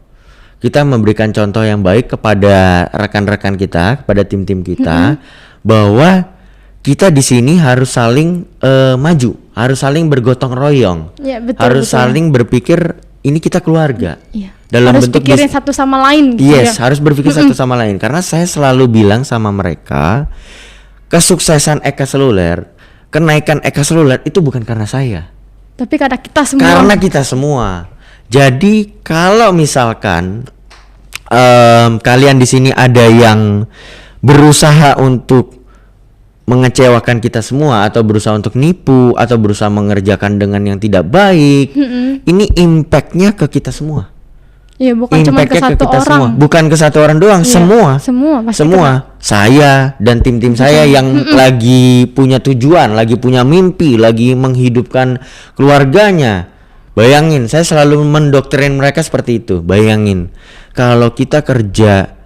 Kita memberikan contoh yang baik kepada rekan-rekan kita, kepada tim-tim kita bahwa kita di sini harus saling maju, harus saling bergotong royong. Iya, betul, harus betul. saling berpikir ini kita keluarga. Iya. Dalam harus bentuk pikirin satu sama lain gitu Yes, ya. harus berpikir satu sama lain. Karena saya selalu bilang sama mereka, kesuksesan Eka Seluler, kenaikan Eka Seluler itu bukan karena saya. Tapi karena kita semua. Karena kita semua. Jadi kalau misalkan kalian di sini ada yang berusaha untuk mengecewakan kita semua atau berusaha untuk nipu atau berusaha mengerjakan dengan yang tidak baik, ini impactnya ke kita semua. Iya, bukan cuma ke satu orang. Semua. Bukan ke satu orang doang, Iya, semua. pasti Semua. Saya dan tim-tim saya yang lagi punya tujuan, lagi punya mimpi, lagi menghidupkan keluarganya. Bayangin, saya selalu mendoktrin mereka seperti itu. Bayangin, kalau kita kerja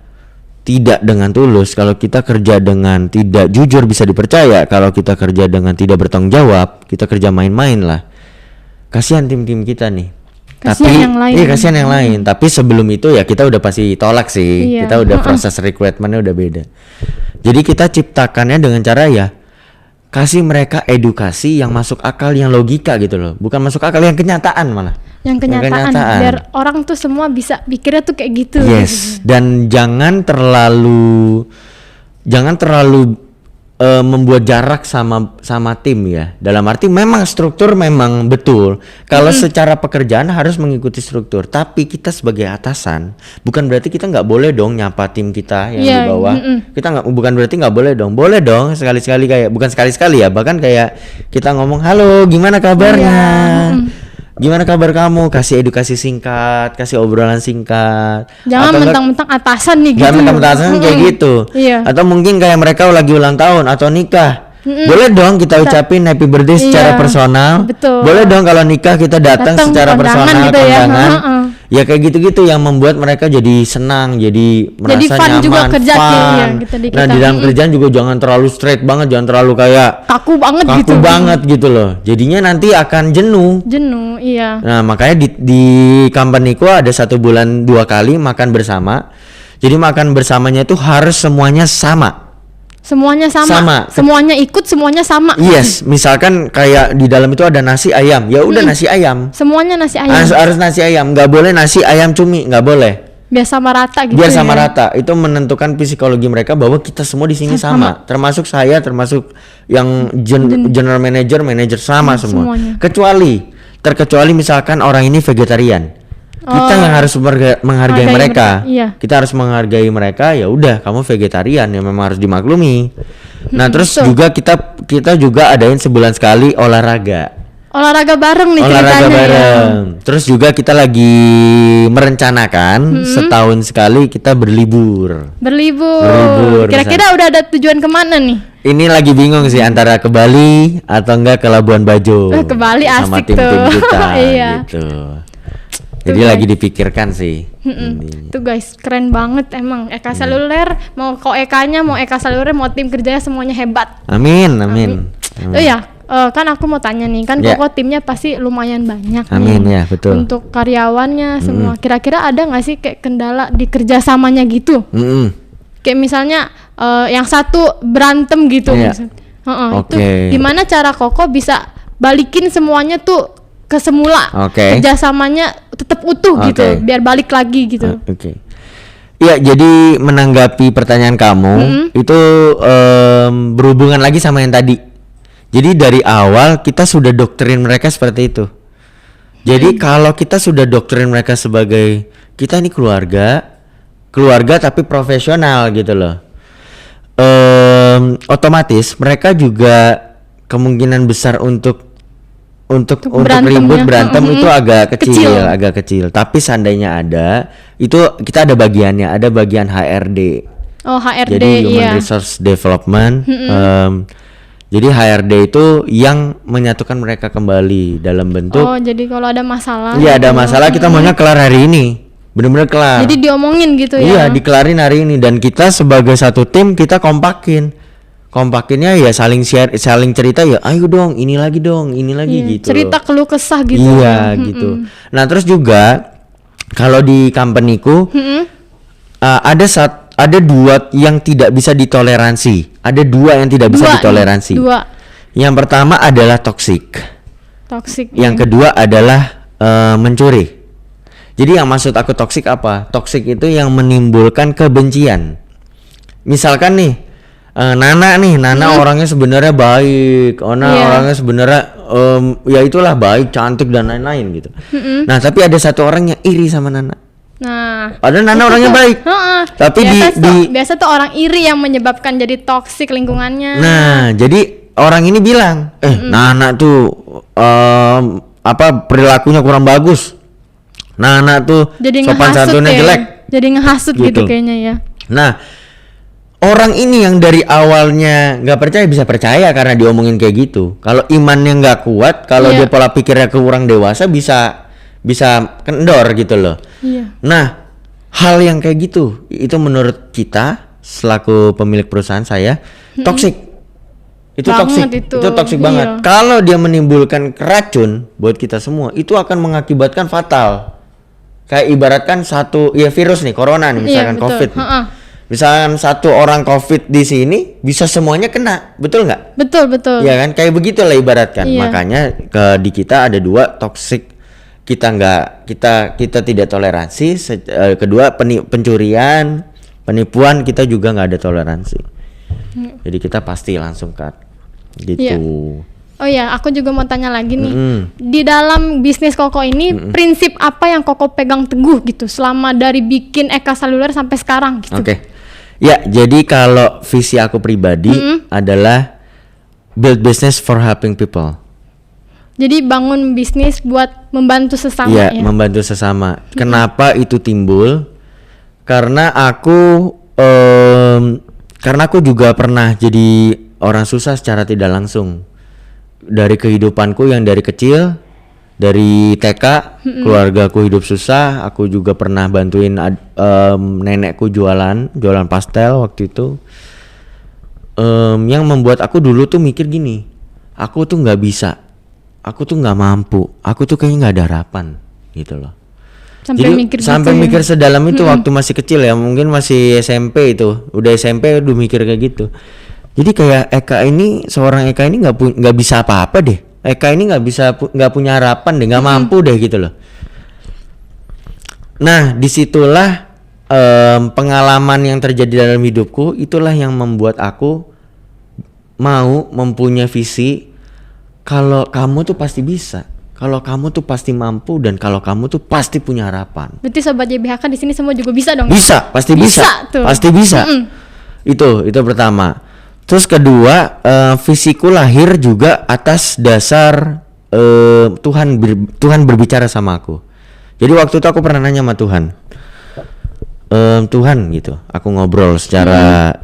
tidak dengan tulus, kalau kita kerja dengan tidak jujur bisa dipercaya, kalau kita kerja dengan tidak bertanggung jawab, kita kerja main-main lah. Kasihan tim-tim kita nih. Kasihan yang lain. Iya, kasihan yang lain. Tapi sebelum itu ya kita udah pasti tolak sih. Iya. Kita udah proses recruitmentnya udah beda. Jadi kita ciptakannya dengan cara ya kasih mereka edukasi yang masuk akal, yang logika gitu loh. Bukan masuk akal, yang kenyataan malah. Yang kenyataan, biar orang tuh semua bisa pikirnya tuh kayak gitu. Yes. Dan jangan terlalu membuat jarak sama tim ya. Dalam arti memang struktur memang betul. Kalau secara pekerjaan harus mengikuti struktur. Tapi kita sebagai atasan bukan berarti kita nggak boleh dong nyapa tim kita yang di bawah. Kita nggak, bukan berarti nggak boleh dong. Boleh dong sekali-sekali, kayak bukan sekali-sekali ya. Bahkan kayak kita ngomong, halo gimana kabarnya? Gimana kabar kamu? Kasih edukasi singkat, kasih obrolan singkat. Jangan Atau mentang-mentang atasan nih gitu. Jangan mentang-mentang kayak gitu. Iya. Atau mungkin kayak mereka lagi ulang tahun atau nikah. Boleh dong kita ucapin happy birthday secara Iya, personal. betul. Boleh dong kalau nikah kita datang secara kondangan personal, gitu ya. kondangan. Ya kayak gitu-gitu yang membuat mereka jadi senang, jadi merasa fun nyaman, juga kerja fun. ya, gitu di Nah kita. di dalam kerjaan juga jangan terlalu straight banget, jangan terlalu kayak Kaku banget kaku gitu. banget gitu loh. Jadinya nanti akan jenuh. Jenuh, iya. Nah makanya di companyku ada 1 bulan 2 kali makan bersama. Jadi makan bersamanya itu harus semuanya sama. Semuanya sama. Semuanya ikut, semuanya sama. Yes, misalkan kayak di dalam itu ada nasi ayam, ya udah nasi ayam. Semuanya nasi ayam. Harus nasi ayam, nggak boleh nasi ayam cumi, nggak boleh. Biar sama rata gitu. Biar sama ya. rata. Itu menentukan psikologi mereka bahwa kita semua di sini sama. Termasuk saya, termasuk yang general manager, manager sama semua. Semuanya. Terkecuali misalkan orang ini vegetarian. Kita yang harus menghargai mereka. Iya. Kita harus menghargai mereka. Ya udah, kamu vegetarian ya memang harus dimaklumi. Nah, terus betul. juga kita juga adain sebulan sekali olahraga. Olahraga bareng nih Olahraga ceritanya bareng. ya. Terus juga kita lagi merencanakan setahun sekali kita berlibur. Berlibur. Kira-kira udah ada tujuan kemana nih? Ini lagi bingung sih antara ke Bali atau enggak ke Labuan Bajo. Ke Bali sama asik tim-tim tuh. kita Iya. gitu. Jadi Tuh, lagi dipikirkan sih. Ini. Tuh guys, keren banget emang. Eka Seluler, mau Eka-nya, mau Eka Seluler, mau tim kerjanya semuanya hebat. Amin. Oh ya, kan aku mau tanya nih, kan Ya. Koko timnya pasti lumayan banyak Amin nih. ya, betul. Untuk karyawannya semua. Kira-kira ada nggak sih kayak kendala di kerjasamanya gitu? Mm-mm. Kayak misalnya yang satu berantem gitu. Iya. Itu Oke. gimana cara Koko bisa balikin semuanya tuh ke semula? Oke. Kerjasamanya tetap utuh gitu, Oke. biar balik lagi gitu. Oke. Ya, jadi menanggapi pertanyaan kamu itu berhubungan lagi sama yang tadi. Jadi dari awal kita sudah doktrin mereka seperti itu. Jadi kalau kita sudah doktrin mereka sebagai kita ini keluarga tapi profesional gitu loh. Otomatis mereka juga kemungkinan besar untuk berantemnya. berantem itu agak Kecil. kecil. Tapi seandainya ada, itu kita ada bagiannya, ada bagian HRD. Oh, HRD, Jadi Human iya. Resource Development. Jadi HRD itu yang menyatukan mereka kembali dalam bentuk. Oh, jadi kalau ada masalah. Iya, ada gitu. masalah kita maunya kelar hari ini. Benar-benar kelar. Jadi diomongin gitu Iya, ya. dikelarin hari ini dan kita sebagai satu tim kita kompakinnya ya saling share, saling cerita ya, ayo dong, ini lagi Iya, gitu. cerita keluh kesah gitu. Iya, gitu. Nah, terus juga kalau di companyku ada 2 yang tidak bisa ditoleransi. Ada 2 yang tidak bisa ditoleransi. Dua. Yang pertama adalah toxic. Toxic. Yang kedua adalah mencuri. Jadi yang maksud aku toksik apa? Toksik itu yang menimbulkan kebencian. Misalkan nih, Nana orangnya sebenarnya baik, orangnya sebenarnya ya itulah baik, cantik dan lain-lain gitu. Nah tapi ada satu orang yang iri sama Nana. Nah, Ada Nana orangnya baik, tapi biasa tuh orang iri yang menyebabkan jadi toxic lingkungannya. Nah jadi orang ini bilang, Nana tuh perilakunya kurang bagus. Nana tuh jadi sopan ngehasut santunnya ya. jelek. Jadi ngehasut gitu Gitu. kayaknya ya. Nah, orang ini yang dari awalnya nggak percaya bisa percaya karena diomongin kayak gitu. Kalau imannya nggak kuat, kalau Iya. dia pola pikirnya kurang dewasa bisa kendor gitu loh. Iya. Nah, hal yang kayak gitu itu menurut kita selaku pemilik perusahaan saya toksik. Itu Banget toksik. itu. Itu toksik Iya. banget. Kalau dia menimbulkan racun buat kita semua, itu akan mengakibatkan fatal. Kayak ibaratkan satu virus nih, corona nih misalkan Iya, betul. COVID. Ha-ha. Misalkan satu orang COVID di sini bisa semuanya kena, betul nggak? Betul. Ya kan, kayak begitulah ibaratkan. Iya. Makanya di kita ada 2 toksik. Kita tidak toleransi. Kedua pencurian, penipuan kita juga nggak ada toleransi. Jadi kita pasti langsung cut, gitu. Iya. Oh ya, aku juga mau tanya lagi nih. Di dalam bisnis Koko ini, prinsip apa yang Koko pegang teguh gitu selama dari bikin Eka Seluler sampai sekarang gitu? Oke. Ya, jadi kalau visi aku pribadi adalah build business for helping people. Jadi bangun bisnis buat membantu sesama Iya, ya. membantu sesama. Kenapa itu timbul? Karena aku juga pernah jadi orang susah secara tidak langsung. Dari kehidupanku yang dari kecil Dari TK, keluargaku hidup susah. Aku juga pernah bantuin nenekku jualan pastel waktu itu. Yang membuat aku dulu tuh mikir gini, aku tuh nggak bisa, aku tuh nggak mampu, aku tuh kayaknya nggak ada harapan, gitu loh. Sampai mikir sedalam itu waktu masih kecil ya, mungkin masih SMP itu, udah SMP udah mikir kayak gitu. Jadi kayak seorang Eka ini nggak bisa apa-apa deh. Eka ini nggak punya harapan deh, nggak mampu deh gitu loh. Nah disitulah pengalaman yang terjadi dalam hidupku, itulah yang membuat aku mau mempunyai visi. Kalau kamu tuh pasti bisa, kalau kamu tuh pasti mampu, dan kalau kamu tuh pasti punya harapan. Berarti sobat YBHK di sini semua juga bisa dong? Bisa, pasti bisa, pasti bisa. Itu pertama. Terus kedua, visiku lahir juga atas dasar Tuhan berbicara sama aku. Jadi waktu itu aku pernah nanya sama Tuhan, Tuhan gitu, aku ngobrol secara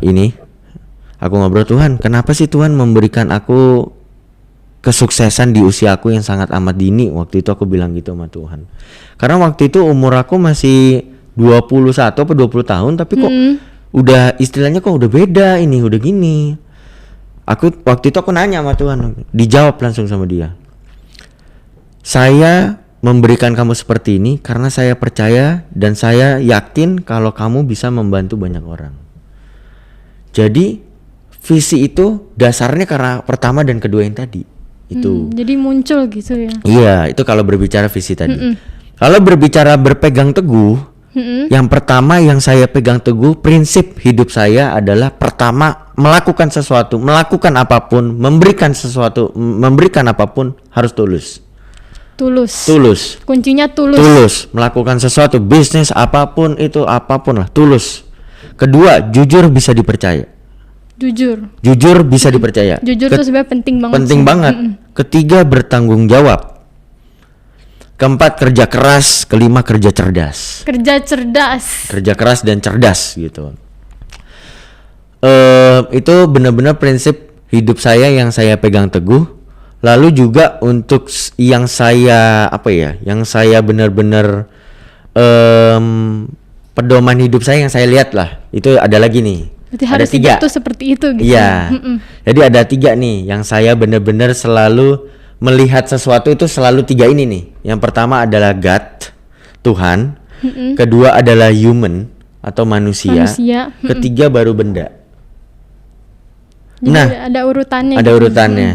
aku ngobrol, Tuhan, kenapa sih Tuhan memberikan aku kesuksesan di usia aku yang sangat amat dini? Waktu itu aku bilang gitu sama Tuhan. Karena waktu itu umur aku masih 21 atau 20 tahun, tapi kok udah istilahnya kok udah beda ini, udah gini. Waktu itu aku nanya sama Tuhan, dijawab langsung sama dia. Saya memberikan kamu seperti ini karena saya percaya dan saya yakin kalau kamu bisa membantu banyak orang. Jadi visi itu dasarnya karena pertama dan kedua yang tadi itu. Jadi muncul gitu ya. Iya, itu kalau berbicara visi tadi. Kalau berbicara berpegang teguh, yang pertama yang saya pegang teguh, prinsip hidup saya adalah pertama, melakukan sesuatu, melakukan apapun, memberikan sesuatu, memberikan apapun harus tulus. Tulus. Kuncinya tulus. Tulus, melakukan sesuatu, bisnis apapun itu, apapun lah, tulus. Kedua, jujur bisa dipercaya. Jujur bisa dipercaya. Jujur itu sebenarnya penting banget. Penting banget. Ketiga, bertanggung jawab. Keempat, kerja keras. Kelima, kerja cerdas. Kerja keras dan cerdas gitu. Itu benar-benar prinsip hidup saya yang saya pegang teguh. Lalu juga untuk yang saya yang saya benar-benar pedoman hidup saya yang saya lihat lah, itu ada lagi nih. Berarti ada harus 3. Itu seperti itu gitu. Iya. Jadi ada 3 nih yang saya benar-benar selalu melihat sesuatu itu, selalu 3 ini nih. Yang pertama adalah God, Tuhan. Kedua adalah human atau manusia. Ketiga baru benda. Jadi ada urutannya. Ada urutannya.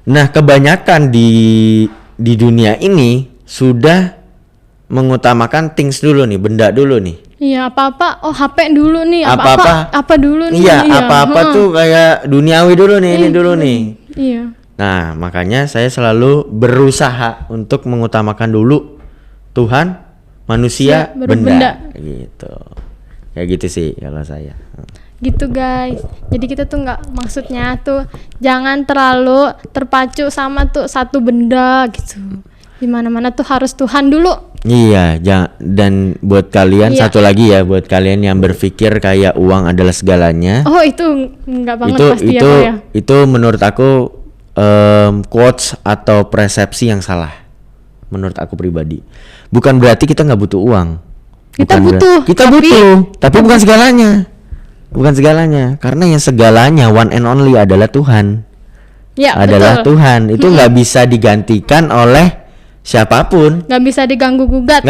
Nah, kebanyakan di dunia ini sudah mengutamakan things dulu nih, benda dulu nih. Iya, apa-apa, HP dulu nih, apa dulu nih. Iya, apa-apa tuh kayak duniawi dulu nih, ini dulu nih. Iya. Nah, makanya saya selalu berusaha untuk mengutamakan dulu Tuhan, manusia, benda. Gitu. Kayak gitu sih kalau saya. Gitu guys. Jadi kita tuh maksudnya tuh jangan terlalu terpacu sama tuh satu benda gitu. Dimana-mana tuh harus Tuhan dulu. Iya, dan buat kalian satu lagi ya, buat kalian yang berpikir kayak uang adalah segalanya. Oh, itu enggak banget pasti ya. Itu menurut aku quotes atau persepsi yang salah. Menurut aku pribadi. Bukan berarti kita nggak butuh uang. Kita butuh, tapi bukan segalanya. Bukan segalanya, karena yang segalanya one and only adalah Tuhan. Ya, adalah betul. Tuhan. Itu nggak bisa digantikan oleh siapapun. Nggak bisa diganggu gugat.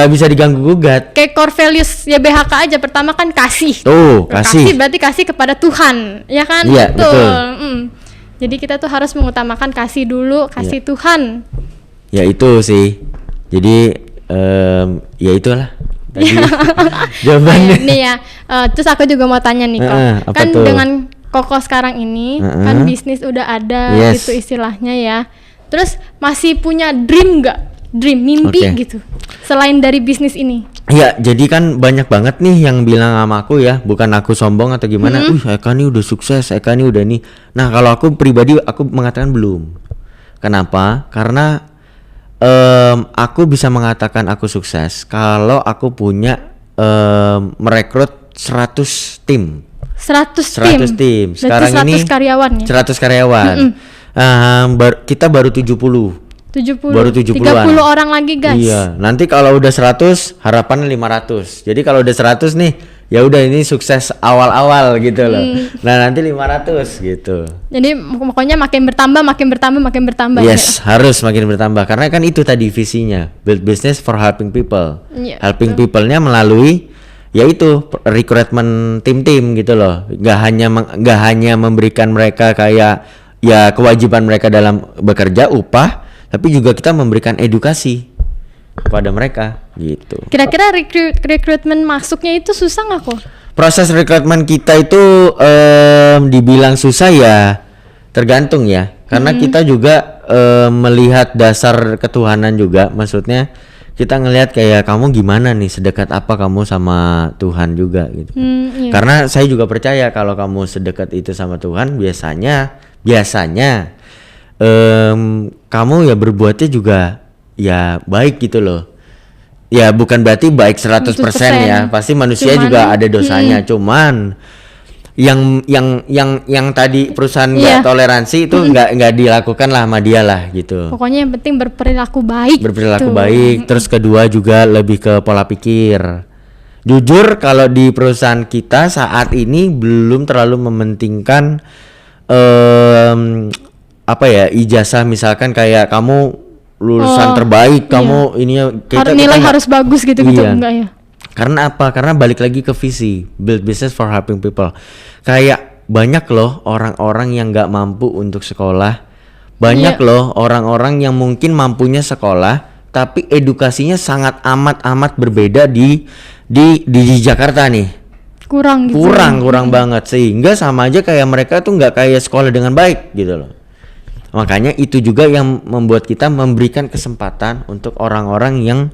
Kayak core values YBHK aja, pertama kan kasih. Tuh, kasih. Berarti kasih kepada Tuhan, ya kan? Iya, betul. Jadi kita tuh harus mengutamakan kasih dulu, kasih Tuhan. Ya itu sih. Jadi ya itulah jawabannya. Nih ya, terus aku juga mau tanya nih Kok. Kan tuh? Dengan Koko sekarang ini kan bisnis udah ada gitu istilahnya ya. Terus masih punya dream mimpi gitu selain dari bisnis ini? Ya, jadi kan banyak banget nih yang bilang sama aku ya, bukan aku sombong atau gimana. Eka nih udah sukses, Eka nih udah nih. Nah, kalau aku pribadi aku mengatakan belum. Kenapa? Karena aku bisa mengatakan aku sukses kalau aku punya merekrut 100 tim. 100 tim. Sekarang 100 ini karyawan ya? 100 karyawan. Kita baru 70 70. Baru 70-an. 30 orang lagi, guys. Iya, nanti kalau udah 100 harapan 500. Jadi kalau udah 100 nih, ya udah ini sukses awal-awal gitu loh. Nah, nanti 500 gitu. Jadi pokoknya makin bertambah. Yes, harus makin bertambah karena kan itu tadi visinya, build business for helping people. Iya, Helping people-nya melalui yaitu rekrutmen tim-tim gitu loh. Gak hanya memberikan mereka kayak ya kewajiban mereka dalam bekerja upah, tapi juga kita memberikan edukasi kepada mereka gitu. Kira-kira rekrutmen masuknya itu susah nggak kok? Proses rekrutmen kita itu dibilang susah ya tergantung ya, karena kita juga melihat dasar ketuhanan juga, maksudnya kita ngelihat kayak kamu gimana nih, sedekat apa kamu sama Tuhan juga gitu. Iya. Karena saya juga percaya kalau kamu sedekat itu sama Tuhan, biasanya kamu ya berbuatnya juga ya baik gitu loh. Ya bukan berarti baik 100% ya, pasti manusia juga ada dosanya. Cuman yang tadi perusahaan nggak toleransi itu nggak dilakukan lah sama dia lah gitu. Pokoknya yang penting berperilaku baik. Baik. Terus kedua juga lebih ke pola pikir. Jujur kalau di perusahaan kita saat ini belum terlalu mementingkan ijazah, misalkan kayak kamu lulusan terbaik, kamu ininya kita nilai nggak, harus bagus gitu enggak ya? Karena apa? Karena balik lagi ke visi build business for helping people. Kayak banyak loh orang-orang yang nggak mampu untuk sekolah, banyak loh orang-orang yang mungkin mampunya sekolah tapi edukasinya sangat amat berbeda di Jakarta nih. Kurang banget, sehingga sama aja kayak mereka tuh nggak kayak sekolah dengan baik gitu loh. Makanya itu juga yang membuat kita memberikan kesempatan untuk orang-orang yang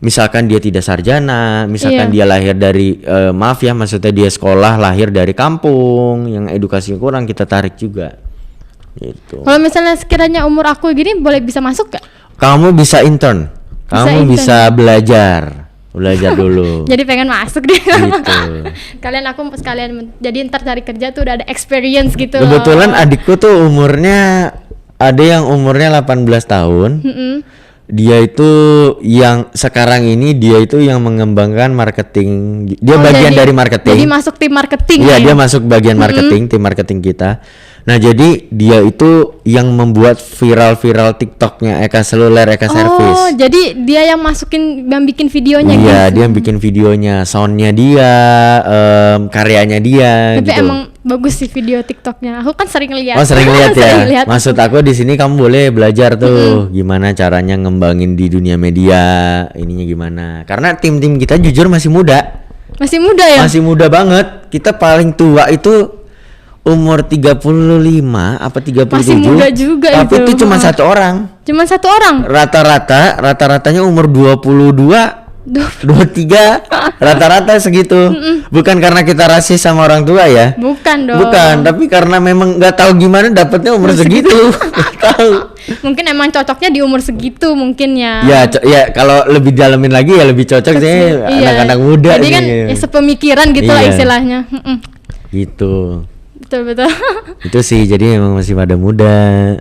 misalkan dia tidak sarjana, misalkan dia lahir dari maksudnya dia sekolah lahir dari kampung yang edukasinya kurang, kita tarik juga gitu. Kalau misalnya sekiranya umur aku gini bisa masuk gak? Kamu bisa intern, bisa belajar dulu. Jadi pengen masuk deh. Gitu. Sekalian jadi ntar cari kerja tuh udah ada experience gitu. Kebetulan adikku tuh umurnya ada yang umurnya 18 tahun. Dia itu yang sekarang ini dia itu yang mengembangkan marketing. Dia bagian dari marketing. Jadi masuk tim marketing. Iya, dia masuk bagian marketing, tim marketing kita. Nah, jadi dia itu yang membuat viral TikToknya Eka Seluler, Eka Service. Oh, jadi dia yang bikin videonya gitu. Iya, dia yang bikin videonya, soundnya dia, karyanya dia. Tapi gitu. emang bagus sih video TikToknya. Aku kan sering lihat. Oh, sering lihat ya. Maksud aku di sini kamu boleh belajar tuh gimana caranya ngembangin di dunia media, ininya gimana. Karena tim-tim kita jujur masih muda. Masih muda ya? Masih muda banget. Kita paling tua itu umur 35 apa 37. Masih muda juga tapi itu cuma satu orang. Rata-ratanya umur 22, 23, rata-rata segitu. Bukan karena kita rasis sama orang tua ya. Bukan dong. Bukan, tapi karena memang nggak tahu gimana dapatnya umur segitu. Tahu. Mungkin emang cocoknya di umur segitu mungkin ya. Ya kalau lebih dalamin lagi ya lebih cocok sih anak-anak muda. Jadi kan ya sepemikiran gitu lah istilahnya. Gitu. Betul. Itu sih, jadi memang masih pada muda.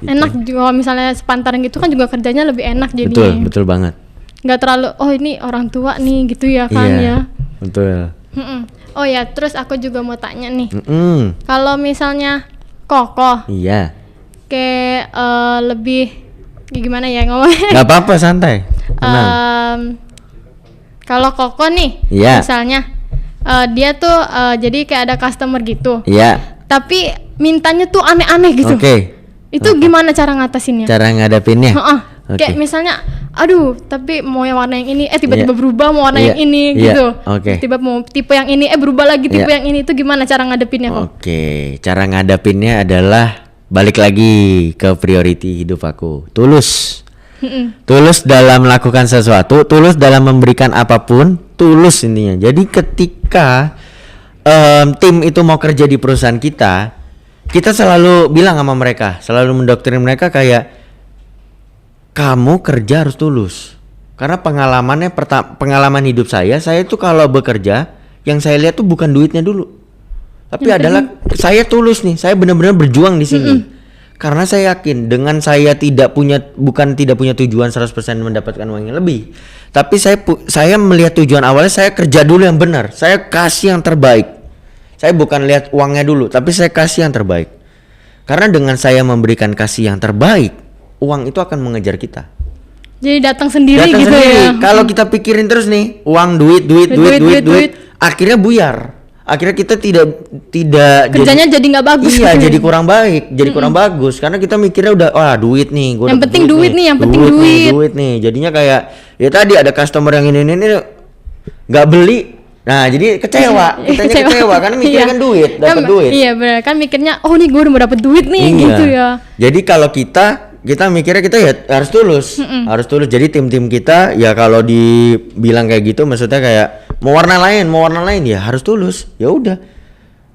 Gitu. Enak juga kalau misalnya sepantaran gitu kan juga kerjanya lebih enak jadinya. Betul banget. Nggak terlalu ini orang tua nih gitu ya kan ya. Betul. Oh ya, terus aku juga mau tanya nih. Kalau misalnya Koko. Iya. Kayak lebih gimana ya ngomongnya? Nggak apa-apa, santai. Kalau Koko nih, misalnya dia tuh jadi kayak ada customer gitu. Iya. Tapi mintanya tuh aneh-aneh gitu. Oke. Itu gimana cara ngatasinnya? Cara ngadapinnya? Kayak misalnya, aduh, tapi mau yang warna yang ini, tiba-tiba berubah mau warna yang ini gitu. Tiba-tiba mau tipe yang ini, berubah lagi tipe yang ini. Itu gimana cara ngadepinnya kok? Oke, cara ngadapinnya adalah balik lagi ke priority hidup aku. Tulus. Tulus dalam melakukan sesuatu, tulus dalam memberikan apapun, tulus intinya. Jadi ketika tim itu mau kerja di perusahaan kita selalu bilang sama mereka, selalu mendoktrin mereka kayak kamu kerja harus tulus. Karena pengalaman hidup saya tuh kalau bekerja yang saya lihat tuh bukan duitnya dulu, tapi adalah saya tulus nih, saya benar-benar berjuang di sini. Karena saya yakin dengan saya bukan tidak punya tujuan 100% mendapatkan uang yang lebih. Tapi saya melihat tujuan awalnya, saya kerja dulu yang benar. Saya kasih yang terbaik. Saya bukan lihat uangnya dulu, tapi saya kasih yang terbaik. Karena dengan saya memberikan kasih yang terbaik, uang itu akan mengejar kita. Jadi datang sendiri Datang gitu sendiri. ya. Kalau kita pikirin terus nih, uang, duit, akhirnya buyar. Akhirnya kita tidak Kerjanya jadi nggak bagus. Iya, jadi kurang baik, jadi kurang bagus karena kita mikirnya udah duit nih, yang penting duit nih, yang penting duit nih. Jadinya kayak ya tadi ada customer yang ini nggak beli. Nah, jadi kecewa. Kitanya kecewa karena mikirnya kan duit, dapat duit. Iya, benar kan mikirnya nih gue udah mau dapat duit nih gitu ya. Jadi kalau kita mikirnya kita ya harus tulus. Harus tulus. Jadi tim-tim kita ya kalau dibilang kayak gitu maksudnya kayak mau warna lain ya harus tulus. Ya udah.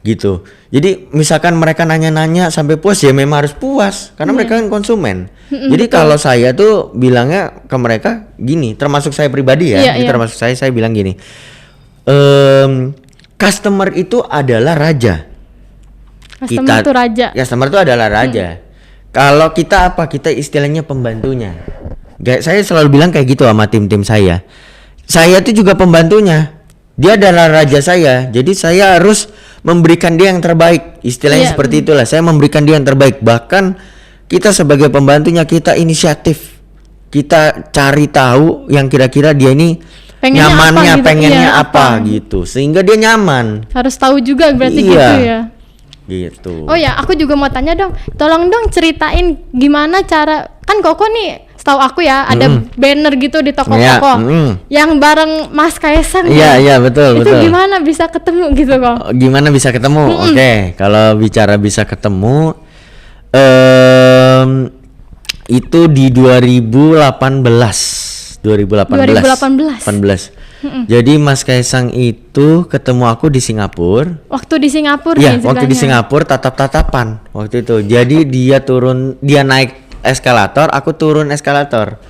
Gitu. Jadi misalkan mereka nanya-nanya sampai puas ya memang harus puas karena mereka kan konsumen. Jadi kalau saya tuh bilangnya ke mereka gini, termasuk saya pribadi ya. Termasuk saya bilang gini. Customer itu adalah raja. Customer itu raja. Customer itu adalah raja. Kalau kita apa? Kita istilahnya pembantunya. Saya selalu bilang kayak gitu sama tim-tim saya. Saya itu juga pembantunya. Dia adalah raja saya. Jadi saya harus memberikan dia yang terbaik. Istilahnya seperti itulah. Saya memberikan dia yang terbaik. Bahkan kita sebagai pembantunya kita inisiatif. Kita cari tahu yang kira-kira dia ini pengennya apa gitu. Sehingga dia nyaman. Harus tahu juga berarti gitu ya. Gitu. Oh ya, aku juga mau tanya dong. Tolong dong ceritain gimana cara, kan Koko nih setahu aku ya ada banner gitu di toko Koko yang bareng Mas Kaisang. Iya, betul. Itu gimana bisa ketemu gitu kok? Gimana bisa ketemu? Oke, kalau bicara bisa ketemu itu di 2018. Jadi Mas Kaisang itu ketemu aku di Singapura. Waktu di Singapura ya, waktu di Singapura tatap-tatapan waktu itu. Jadi dia naik eskalator, aku turun eskalator.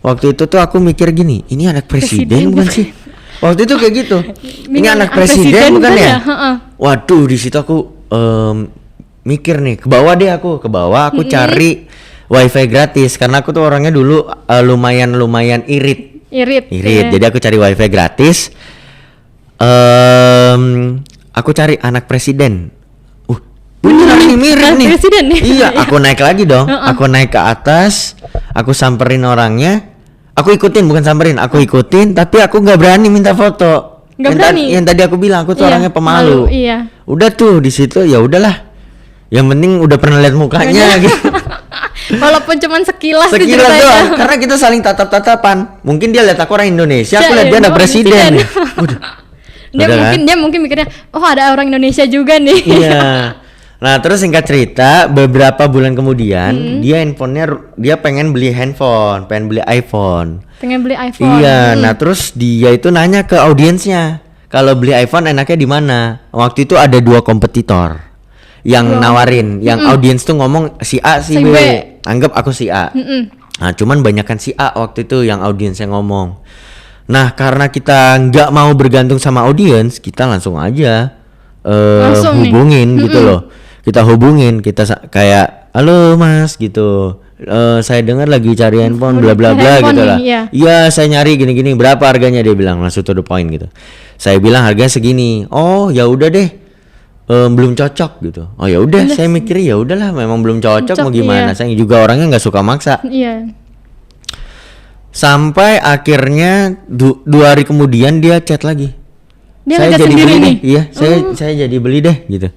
Waktu itu tuh aku mikir gini, ini anak presiden bukan sih? Waktu itu kayak gitu. Ini anak presiden bukan ya? Waduh, di situ aku mikir nih, ke bawah aku cari wifi gratis karena aku tuh orangnya dulu lumayan irit. Jadi aku cari wifi gratis. Aku cari anak presiden. Beneran nih mirip nih. Presiden nih. Iya, aku naik lagi dong. Aku naik ke atas. Aku samperin orangnya. Aku ikutin, bukan samperin. Aku ikutin, tapi aku nggak berani minta foto. Nggak berani. Yang tadi aku bilang aku tuh orangnya pemalu. Iya. Udah tuh di situ ya udahlah. Yang penting udah pernah lihat mukanya gitu. Walaupun cuman sekilas doang, karena kita saling tatap-tatapan. Mungkin dia lihat aku orang Indonesia, aku lihat dia anak presiden. Dia mungkin mikirnya, ada orang Indonesia juga nih. Iya. Nah, terus singkat cerita, beberapa bulan kemudian dia pengen beli handphone, pengen beli iPhone. Iya, nah terus dia itu nanya ke audiensnya, kalau beli iPhone enaknya di mana? Waktu itu ada 2 kompetitor yang nawarin, yang audiens tuh ngomong si A si B. Anggap aku si A. Nah, cuman banyakan si A waktu itu yang audiensnya ngomong. Nah, karena kita nggak mau bergantung sama audiens, kita langsung aja hubungin gitu loh. Kita hubungin, kita kayak, halo mas gitu. Saya dengar lagi cari handphone, bla bla bla gitu lah. Iya, saya nyari gini-gini. Berapa harganya? Dia bilang langsung to the point gitu. Saya bilang harganya segini. Oh, ya udah deh. Belum cocok gitu. Oh ya udah, saya mikir ya udahlah, memang belum cocok mau gimana. Saya juga orangnya nggak suka maksa. Iya. Sampai akhirnya 2 hari kemudian dia chat lagi. Saya jadi beli nih. Iya, saya jadi beli deh gitu.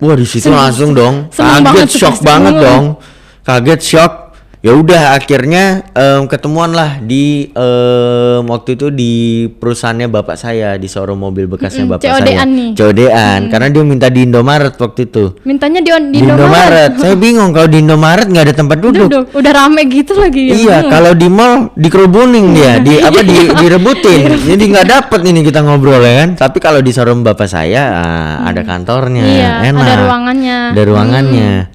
Wah, di situ langsung dong. Kaget, shock banget dong. Kaget, shock. Ya udah akhirnya ketemuan lah di waktu itu di perusahaannya bapak saya, di showroom mobil bekasnya bapak saya. COD-an karena dia minta di Indomaret waktu itu. Mintanya di Indomaret. Saya bingung kalau di Indomaret nggak ada tempat duduk. Udah rame gitu lagi. Iya, kalau di mall dikerubunin dia, direbutin. Jadi nggak dapet ini kita ngobrol ya kan. Tapi kalau di showroom bapak saya ada kantornya, enak. Ada ruangannya.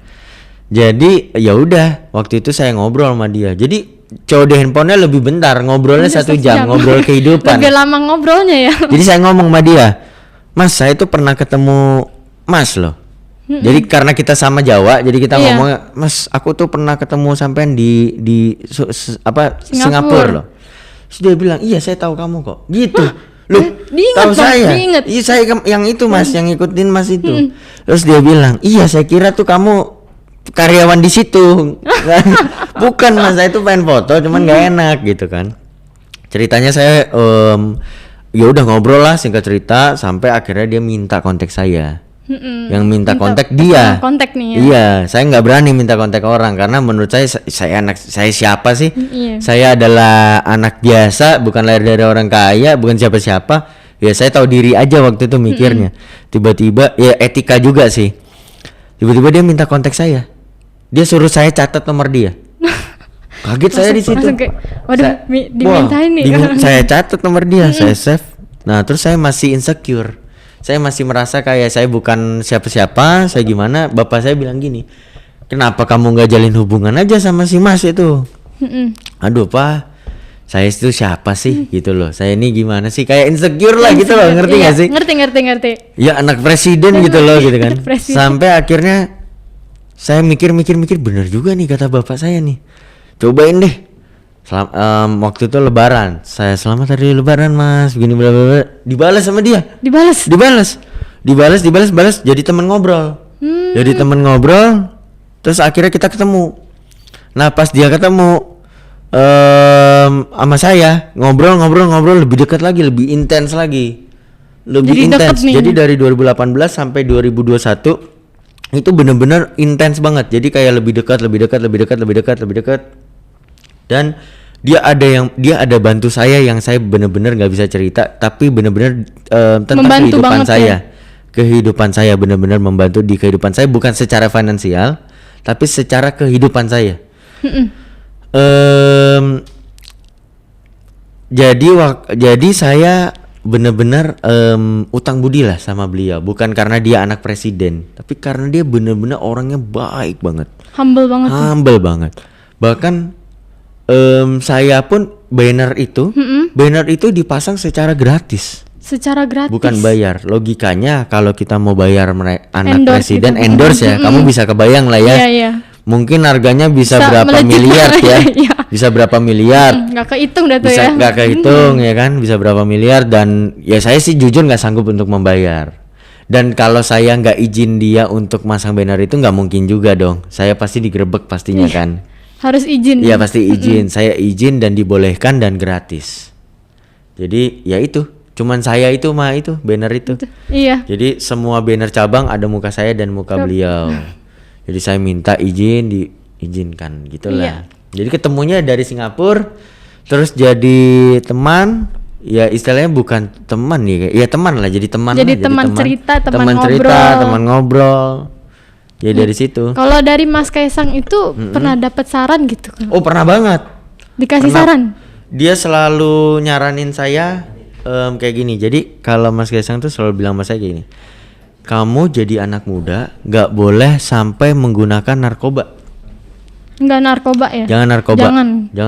Jadi ya udah, waktu itu saya ngobrol sama dia. Jadi COD handphonenya lebih bentar, ngobrolnya 1 jam, ngobrol kehidupan. Lebih lama ngobrolnya ya. Jadi saya ngomong sama dia, Mas, saya tuh pernah ketemu Mas loh. Jadi karena kita sama Jawa, jadi kita ngomong, Mas, aku tuh pernah ketemu sampean di Singapura loh. Terus dia bilang, iya saya tahu kamu kok. Gitu. Loh, tahu saya? Iya saya yang itu Mas, yang ngikutin Mas itu. Terus dia bilang, iya saya kira tuh kamu karyawan di situ. Bukan Mas, saya tuh pengen foto, cuman nggak enak gitu kan. Ceritanya saya ya udah ngobrol lah singkat cerita sampai akhirnya dia minta kontak saya. Yang minta kontak dia. Kontak nih ya. Iya, saya nggak berani minta kontak orang karena menurut saya anak saya siapa sih? Saya adalah anak biasa, bukan lahir dari orang kaya, bukan siapa-siapa. Ya saya tahu diri aja waktu itu mikirnya. Tiba-tiba ya etika juga sih. Tiba-tiba dia minta kontak saya. Dia suruh saya catat nomor dia. Kaget saya di situ. Waduh, dimintain nih. Saya catat nomor dia, saya save. Nah, terus saya masih insecure. Saya masih merasa kayak saya bukan siapa-siapa, saya gimana. Bapak saya bilang gini, kenapa kamu nggak jalin hubungan aja sama si Mas itu? Aduh Pak, saya itu siapa sih gitu loh. Saya ini gimana sih, kayak insecure lah gitu loh, ngerti nggak sih? Ngerti. Ya anak presiden gitu loh gitu kan. Sampai akhirnya saya mikir bener juga nih kata bapak saya nih. Cobain deh. Waktu itu lebaran, saya selamat hari lebaran Mas, begini bla bla bla. Dibalas sama dia. Dibalas. Jadi teman ngobrol. Terus akhirnya kita ketemu. Nah pas dia ketemu sama saya ngobrol lebih dekat lagi, lebih intens lagi, lebih intens. Jadi dari 2018 sampai 2021 itu benar-benar intens banget. Jadi kayak lebih dekat. Dan dia ada bantu saya yang saya benar-benar nggak bisa cerita, tapi benar-benar tentang membantu kehidupan saya. Ya? Kehidupan saya benar-benar membantu di kehidupan saya, bukan secara finansial, tapi secara kehidupan saya. Jadi saya benar-benar utang budi lah sama beliau, bukan karena dia anak presiden, tapi karena dia benar-benar orangnya baik banget, humble banget. Bahkan saya pun banner itu dipasang secara gratis, bukan bayar. Logikanya kalau kita mau bayar anak presiden gitu. Endorse ya, kamu bisa kebayang lah ya. Mungkin harganya bisa berapa miliar ya. Bisa berapa miliar, nggak kehitung dah tuh ya. Nggak kehitung ya kan, bisa berapa miliar. Dan ya saya sih jujur nggak sanggup untuk membayar. Dan kalau saya nggak izin dia untuk masang banner itu nggak mungkin juga dong, saya pasti digerebek pastinya kan. Harus izin. Iya pasti izin. Saya izin dan dibolehkan dan gratis. Jadi ya itu, cuman saya itu banner itu. Iya. Jadi semua banner cabang ada muka saya dan muka beliau. Jadi saya minta izin, diizinkan gitulah. Iya. Jadi ketemunya dari Singapura, terus jadi teman. Ya istilahnya bukan teman ya teman lah. Jadi teman cerita, teman ngobrol. Ya dari situ. Kalau dari Mas Kaisang itu pernah dapat saran gitu kan? Oh pernah banget. Dikasih saran? Dia selalu nyaranin saya kayak gini. Jadi kalau Mas Kaisang tuh selalu bilang sama saya gini, kamu jadi anak muda nggak boleh sampai menggunakan narkoba. Nggak narkoba ya? Jangan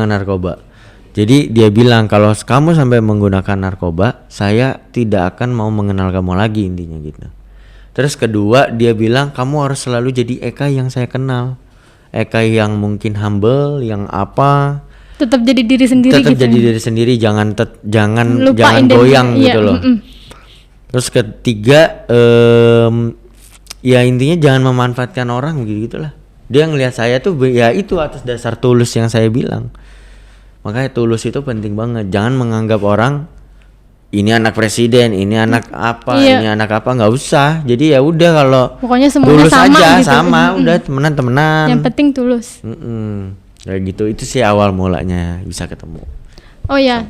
narkoba. Jadi dia bilang kalau kamu sampai menggunakan narkoba, saya tidak akan mau mengenal kamu lagi, intinya gitu. Terus kedua dia bilang kamu harus selalu jadi Eka yang saya kenal, Eka yang mungkin humble, yang apa. Tetap jadi diri sendiri. Jangan goyang gitu loh. Terus ketiga ya intinya jangan memanfaatkan orang gitulah. Dia ngelihat saya tuh ya itu atas dasar tulus yang saya bilang. Makanya tulus itu penting banget. Jangan menganggap orang ini anak presiden, ini anak apa, ini anak apa, nggak usah. Jadi ya udah kalau pokoknya semuanya tulus sama aja, gitu. Udah temenan. Yang penting tulus. Kayak gitu, itu sih awal mulanya bisa ketemu. Oh ya,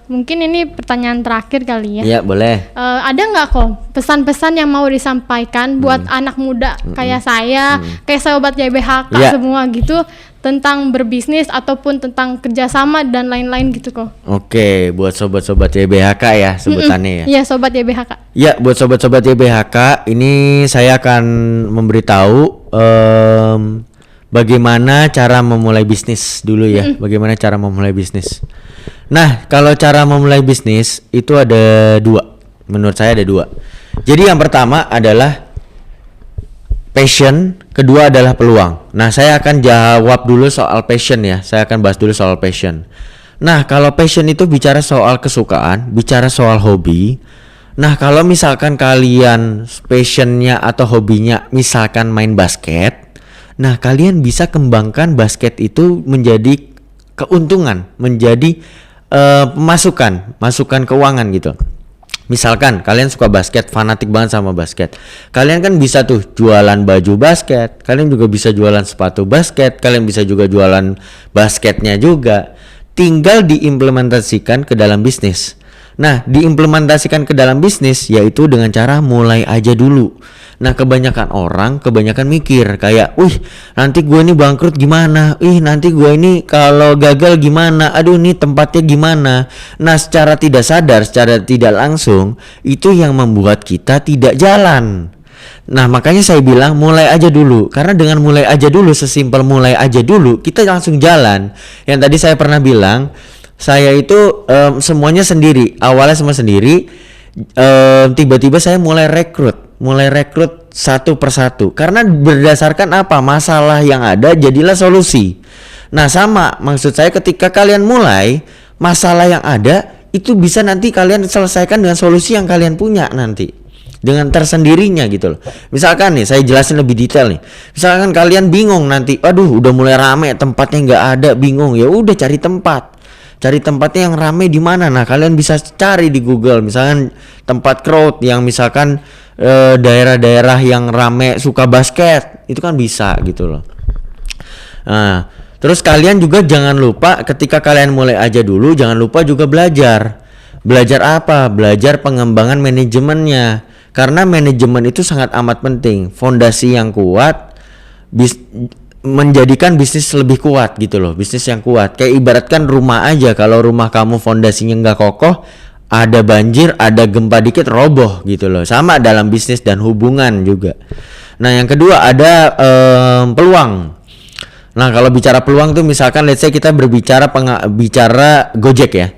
mungkin ini pertanyaan terakhir kali ya. Iya boleh. Ada nggak kok pesan-pesan yang mau disampaikan buat anak muda kayak saya, kayak sobat YBHK semua gitu, tentang berbisnis ataupun tentang kerjasama dan lain-lain gitu kok. Oke, buat sobat-sobat YBHK ya sebutannya ya. Iya sobat YBHK. Iya buat sobat-sobat YBHK, ini saya akan memberitahu bagaimana cara memulai bisnis dulu ya. Bagaimana cara memulai bisnis. Nah, kalau cara memulai bisnis itu ada dua. Menurut saya ada dua. Jadi yang pertama adalah passion, kedua adalah peluang. Nah, saya akan jawab dulu soal passion ya. Saya akan bahas dulu soal passion. Nah, kalau passion itu bicara soal kesukaan, bicara soal hobi. Nah, kalau misalkan kalian passionnya atau hobinya misalkan main basket, nah kalian bisa kembangkan basket itu menjadi keuntungan, menjadi masukan keuangan gitu. Misalkan kalian suka basket, fanatik banget sama basket, kalian kan bisa tuh jualan baju basket, kalian juga bisa jualan sepatu basket, kalian bisa juga jualan basketnya juga, tinggal diimplementasikan ke dalam bisnis. Nah, diimplementasikan ke dalam bisnis yaitu dengan cara mulai aja dulu. Nah, kebanyakan orang mikir kayak, wih nanti gue ini bangkrut gimana, nanti gue ini kalau gagal gimana, aduh ini tempatnya gimana. Nah, secara tidak sadar, secara tidak langsung, itu yang membuat kita tidak jalan. Nah, makanya saya bilang mulai aja dulu. Karena dengan mulai aja dulu, sesimpel mulai aja dulu, kita langsung jalan. Yang tadi saya pernah bilang, saya itu semuanya sendiri, awalnya semua sendiri. Tiba-tiba saya mulai rekrut satu persatu. Karena berdasarkan apa? Masalah yang ada jadilah solusi. Nah, sama maksud saya ketika kalian mulai, masalah yang ada itu bisa nanti kalian selesaikan dengan solusi yang kalian punya nanti. Dengan tersendirinya gitu loh. Misalkan nih, saya jelasin lebih detail nih. Misalkan kalian bingung nanti, aduh udah mulai rame, tempatnya nggak ada, bingung. Ya udah cari tempat. Cari tempatnya yang rame di mana. Nah, kalian bisa cari di Google misalkan tempat crowd yang misalkan daerah-daerah yang rame suka basket, itu kan bisa gitu loh. Nah, terus kalian juga jangan lupa ketika kalian mulai aja dulu, jangan lupa juga belajar. Belajar apa? Belajar pengembangan manajemennya. Karena manajemen itu sangat amat penting. Fondasi yang kuat menjadikan bisnis lebih kuat gitu loh, bisnis yang kuat. Kayak ibaratkan rumah aja, kalau rumah kamu fondasinya nggak kokoh, ada banjir, ada gempa dikit roboh gitu loh. Sama dalam bisnis dan hubungan juga. Nah, yang kedua ada peluang. Nah, kalau bicara peluang tuh misalkan let's say kita bicara Gojek ya.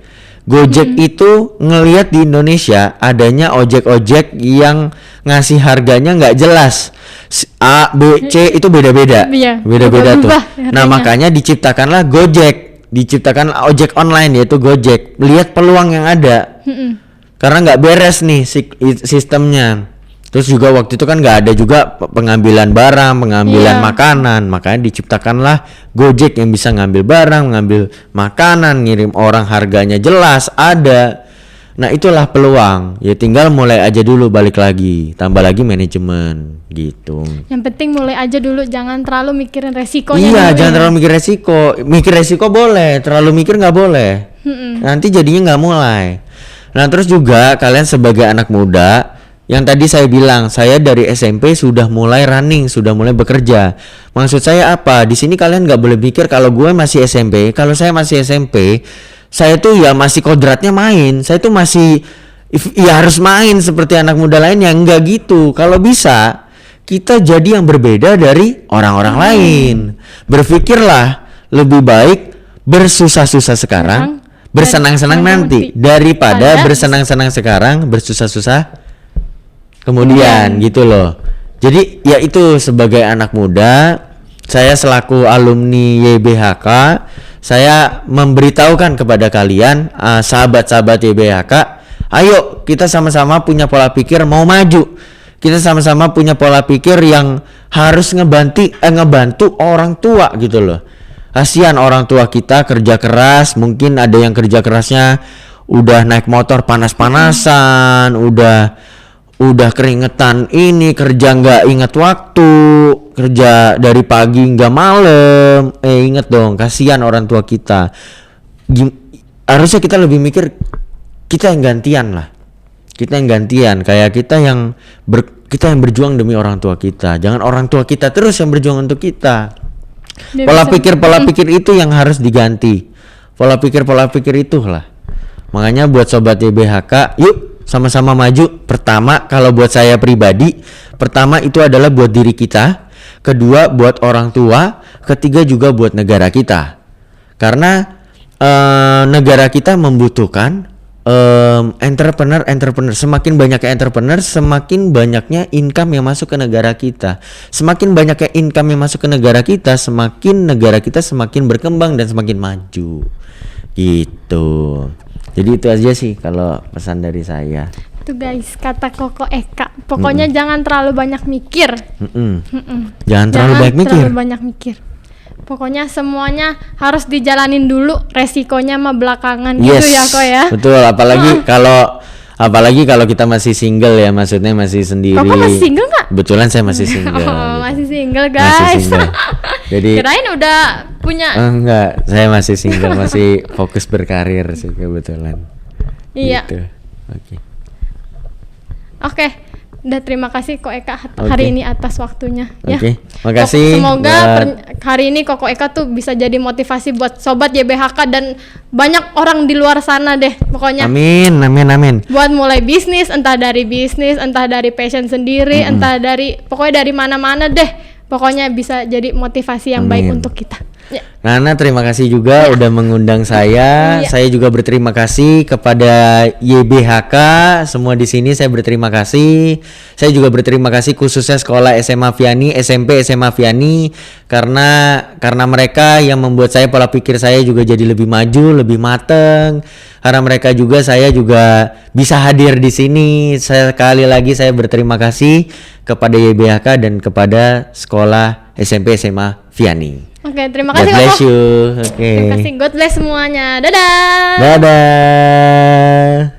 Gojek itu ngelihat di Indonesia adanya ojek-ojek yang ngasih harganya nggak jelas. A, B, C itu beda-beda. Beda-beda tuh. Nah, makanya diciptakanlah Gojek. Diciptakan ojek online yaitu Gojek. Lihat peluang yang ada. Karena nggak beres nih sistemnya. Terus juga waktu itu kan nggak ada juga pengambilan barang, pengambilan makanan. Makanya diciptakanlah Gojek yang bisa ngambil barang, ngambil makanan, ngirim orang, harganya jelas ada. Nah, itulah peluang. Ya tinggal mulai aja dulu, balik lagi, tambah lagi manajemen gitu. Yang penting mulai aja dulu, jangan terlalu mikirin resikonya. Iya, jangan terlalu mikir resiko. Mikir resiko boleh, terlalu mikir nggak boleh. Nanti jadinya nggak mulai. Nah, terus juga kalian sebagai anak muda, yang tadi saya bilang, saya dari SMP sudah mulai running, sudah mulai bekerja. Maksud saya apa? Di sini kalian nggak boleh mikir kalau gue masih SMP. Kalau saya masih SMP, saya tuh ya masih kodratnya main. Saya tuh masih ya harus main seperti anak muda lainnya. Enggak gitu. Kalau bisa, kita jadi yang berbeda dari orang-orang lain. Berpikirlah lebih baik bersusah-susah sekarang, bersenang-senang nanti daripada bersenang-senang sekarang, bersusah-susah kemudian gitu loh. Jadi ya itu sebagai anak muda, saya selaku alumni YBHK, saya memberitahukan kepada kalian sahabat-sahabat YBHK, ayo kita sama-sama punya pola pikir mau maju. Kita sama-sama punya pola pikir yang harus ngebantu orang tua gitu loh. Kasihan orang tua kita kerja keras, mungkin ada yang kerja kerasnya udah naik motor panas-panasan, udah keringetan, ini kerja nggak inget waktu, kerja dari pagi nggak malam. Inget dong, kasihan orang tua kita. Harusnya kita lebih mikir kita yang gantian lah, kita yang gantian, kayak kita yang berjuang demi orang tua kita. Jangan orang tua kita terus yang berjuang untuk kita. Pola pikir itu yang harus diganti. Pola pikir itulah. Makanya buat sobat YBHK, yuk sama-sama maju. Pertama, kalau buat saya pribadi, pertama itu adalah buat diri kita, kedua buat orang tua, ketiga juga buat negara kita. Karena negara kita membutuhkan entrepreneur. Semakin banyaknya entrepreneur, semakin banyaknya income yang masuk ke negara kita. Semakin banyaknya income yang masuk ke negara kita, semakin negara kita semakin berkembang dan semakin maju. Gitu. Jadi itu aja sih kalau pesan dari saya. Tuh guys, kata Koko Eka. Pokoknya jangan terlalu banyak mikir. Jangan terlalu banyak mikir. Pokoknya semuanya harus dijalanin dulu, resikonya mah belakangan gitu ya Ko ya. Betul, apalagi kalau kita masih single ya, maksudnya masih sendiri. Koko masih single nggak? Kebetulan saya masih single. Masih single guys. Masih single. Jadi kirain udah punya. Enggak, saya masih single, masih fokus berkarir sih kebetulan. Iya. Gitu. Oke. Udah terima kasih Ko Eka hari ini atas waktunya ya. Makasih. Semoga hari ini Koko Eka tuh bisa jadi motivasi buat sobat YBHK dan banyak orang di luar sana deh pokoknya. Amin. Buat mulai bisnis, entah dari passion sendiri, entah dari pokoknya dari mana-mana deh. Pokoknya bisa jadi motivasi yang baik untuk kita. Ya. Nana terima kasih juga udah mengundang saya. Saya juga berterima kasih kepada YBHK semua di sini. Saya berterima kasih. Saya juga berterima kasih khususnya sekolah SMA Viani, SMP SMA Viani karena mereka yang membuat saya pola pikir saya juga jadi lebih maju, lebih mateng. Karena mereka juga saya juga bisa hadir di sini. Sekali lagi saya berterima kasih kepada YBHK dan kepada sekolah SMP SMA Viani. Oke, terima kasih God bless Koko. you. Terima kasih, God bless semuanya. Dadah. Dadah.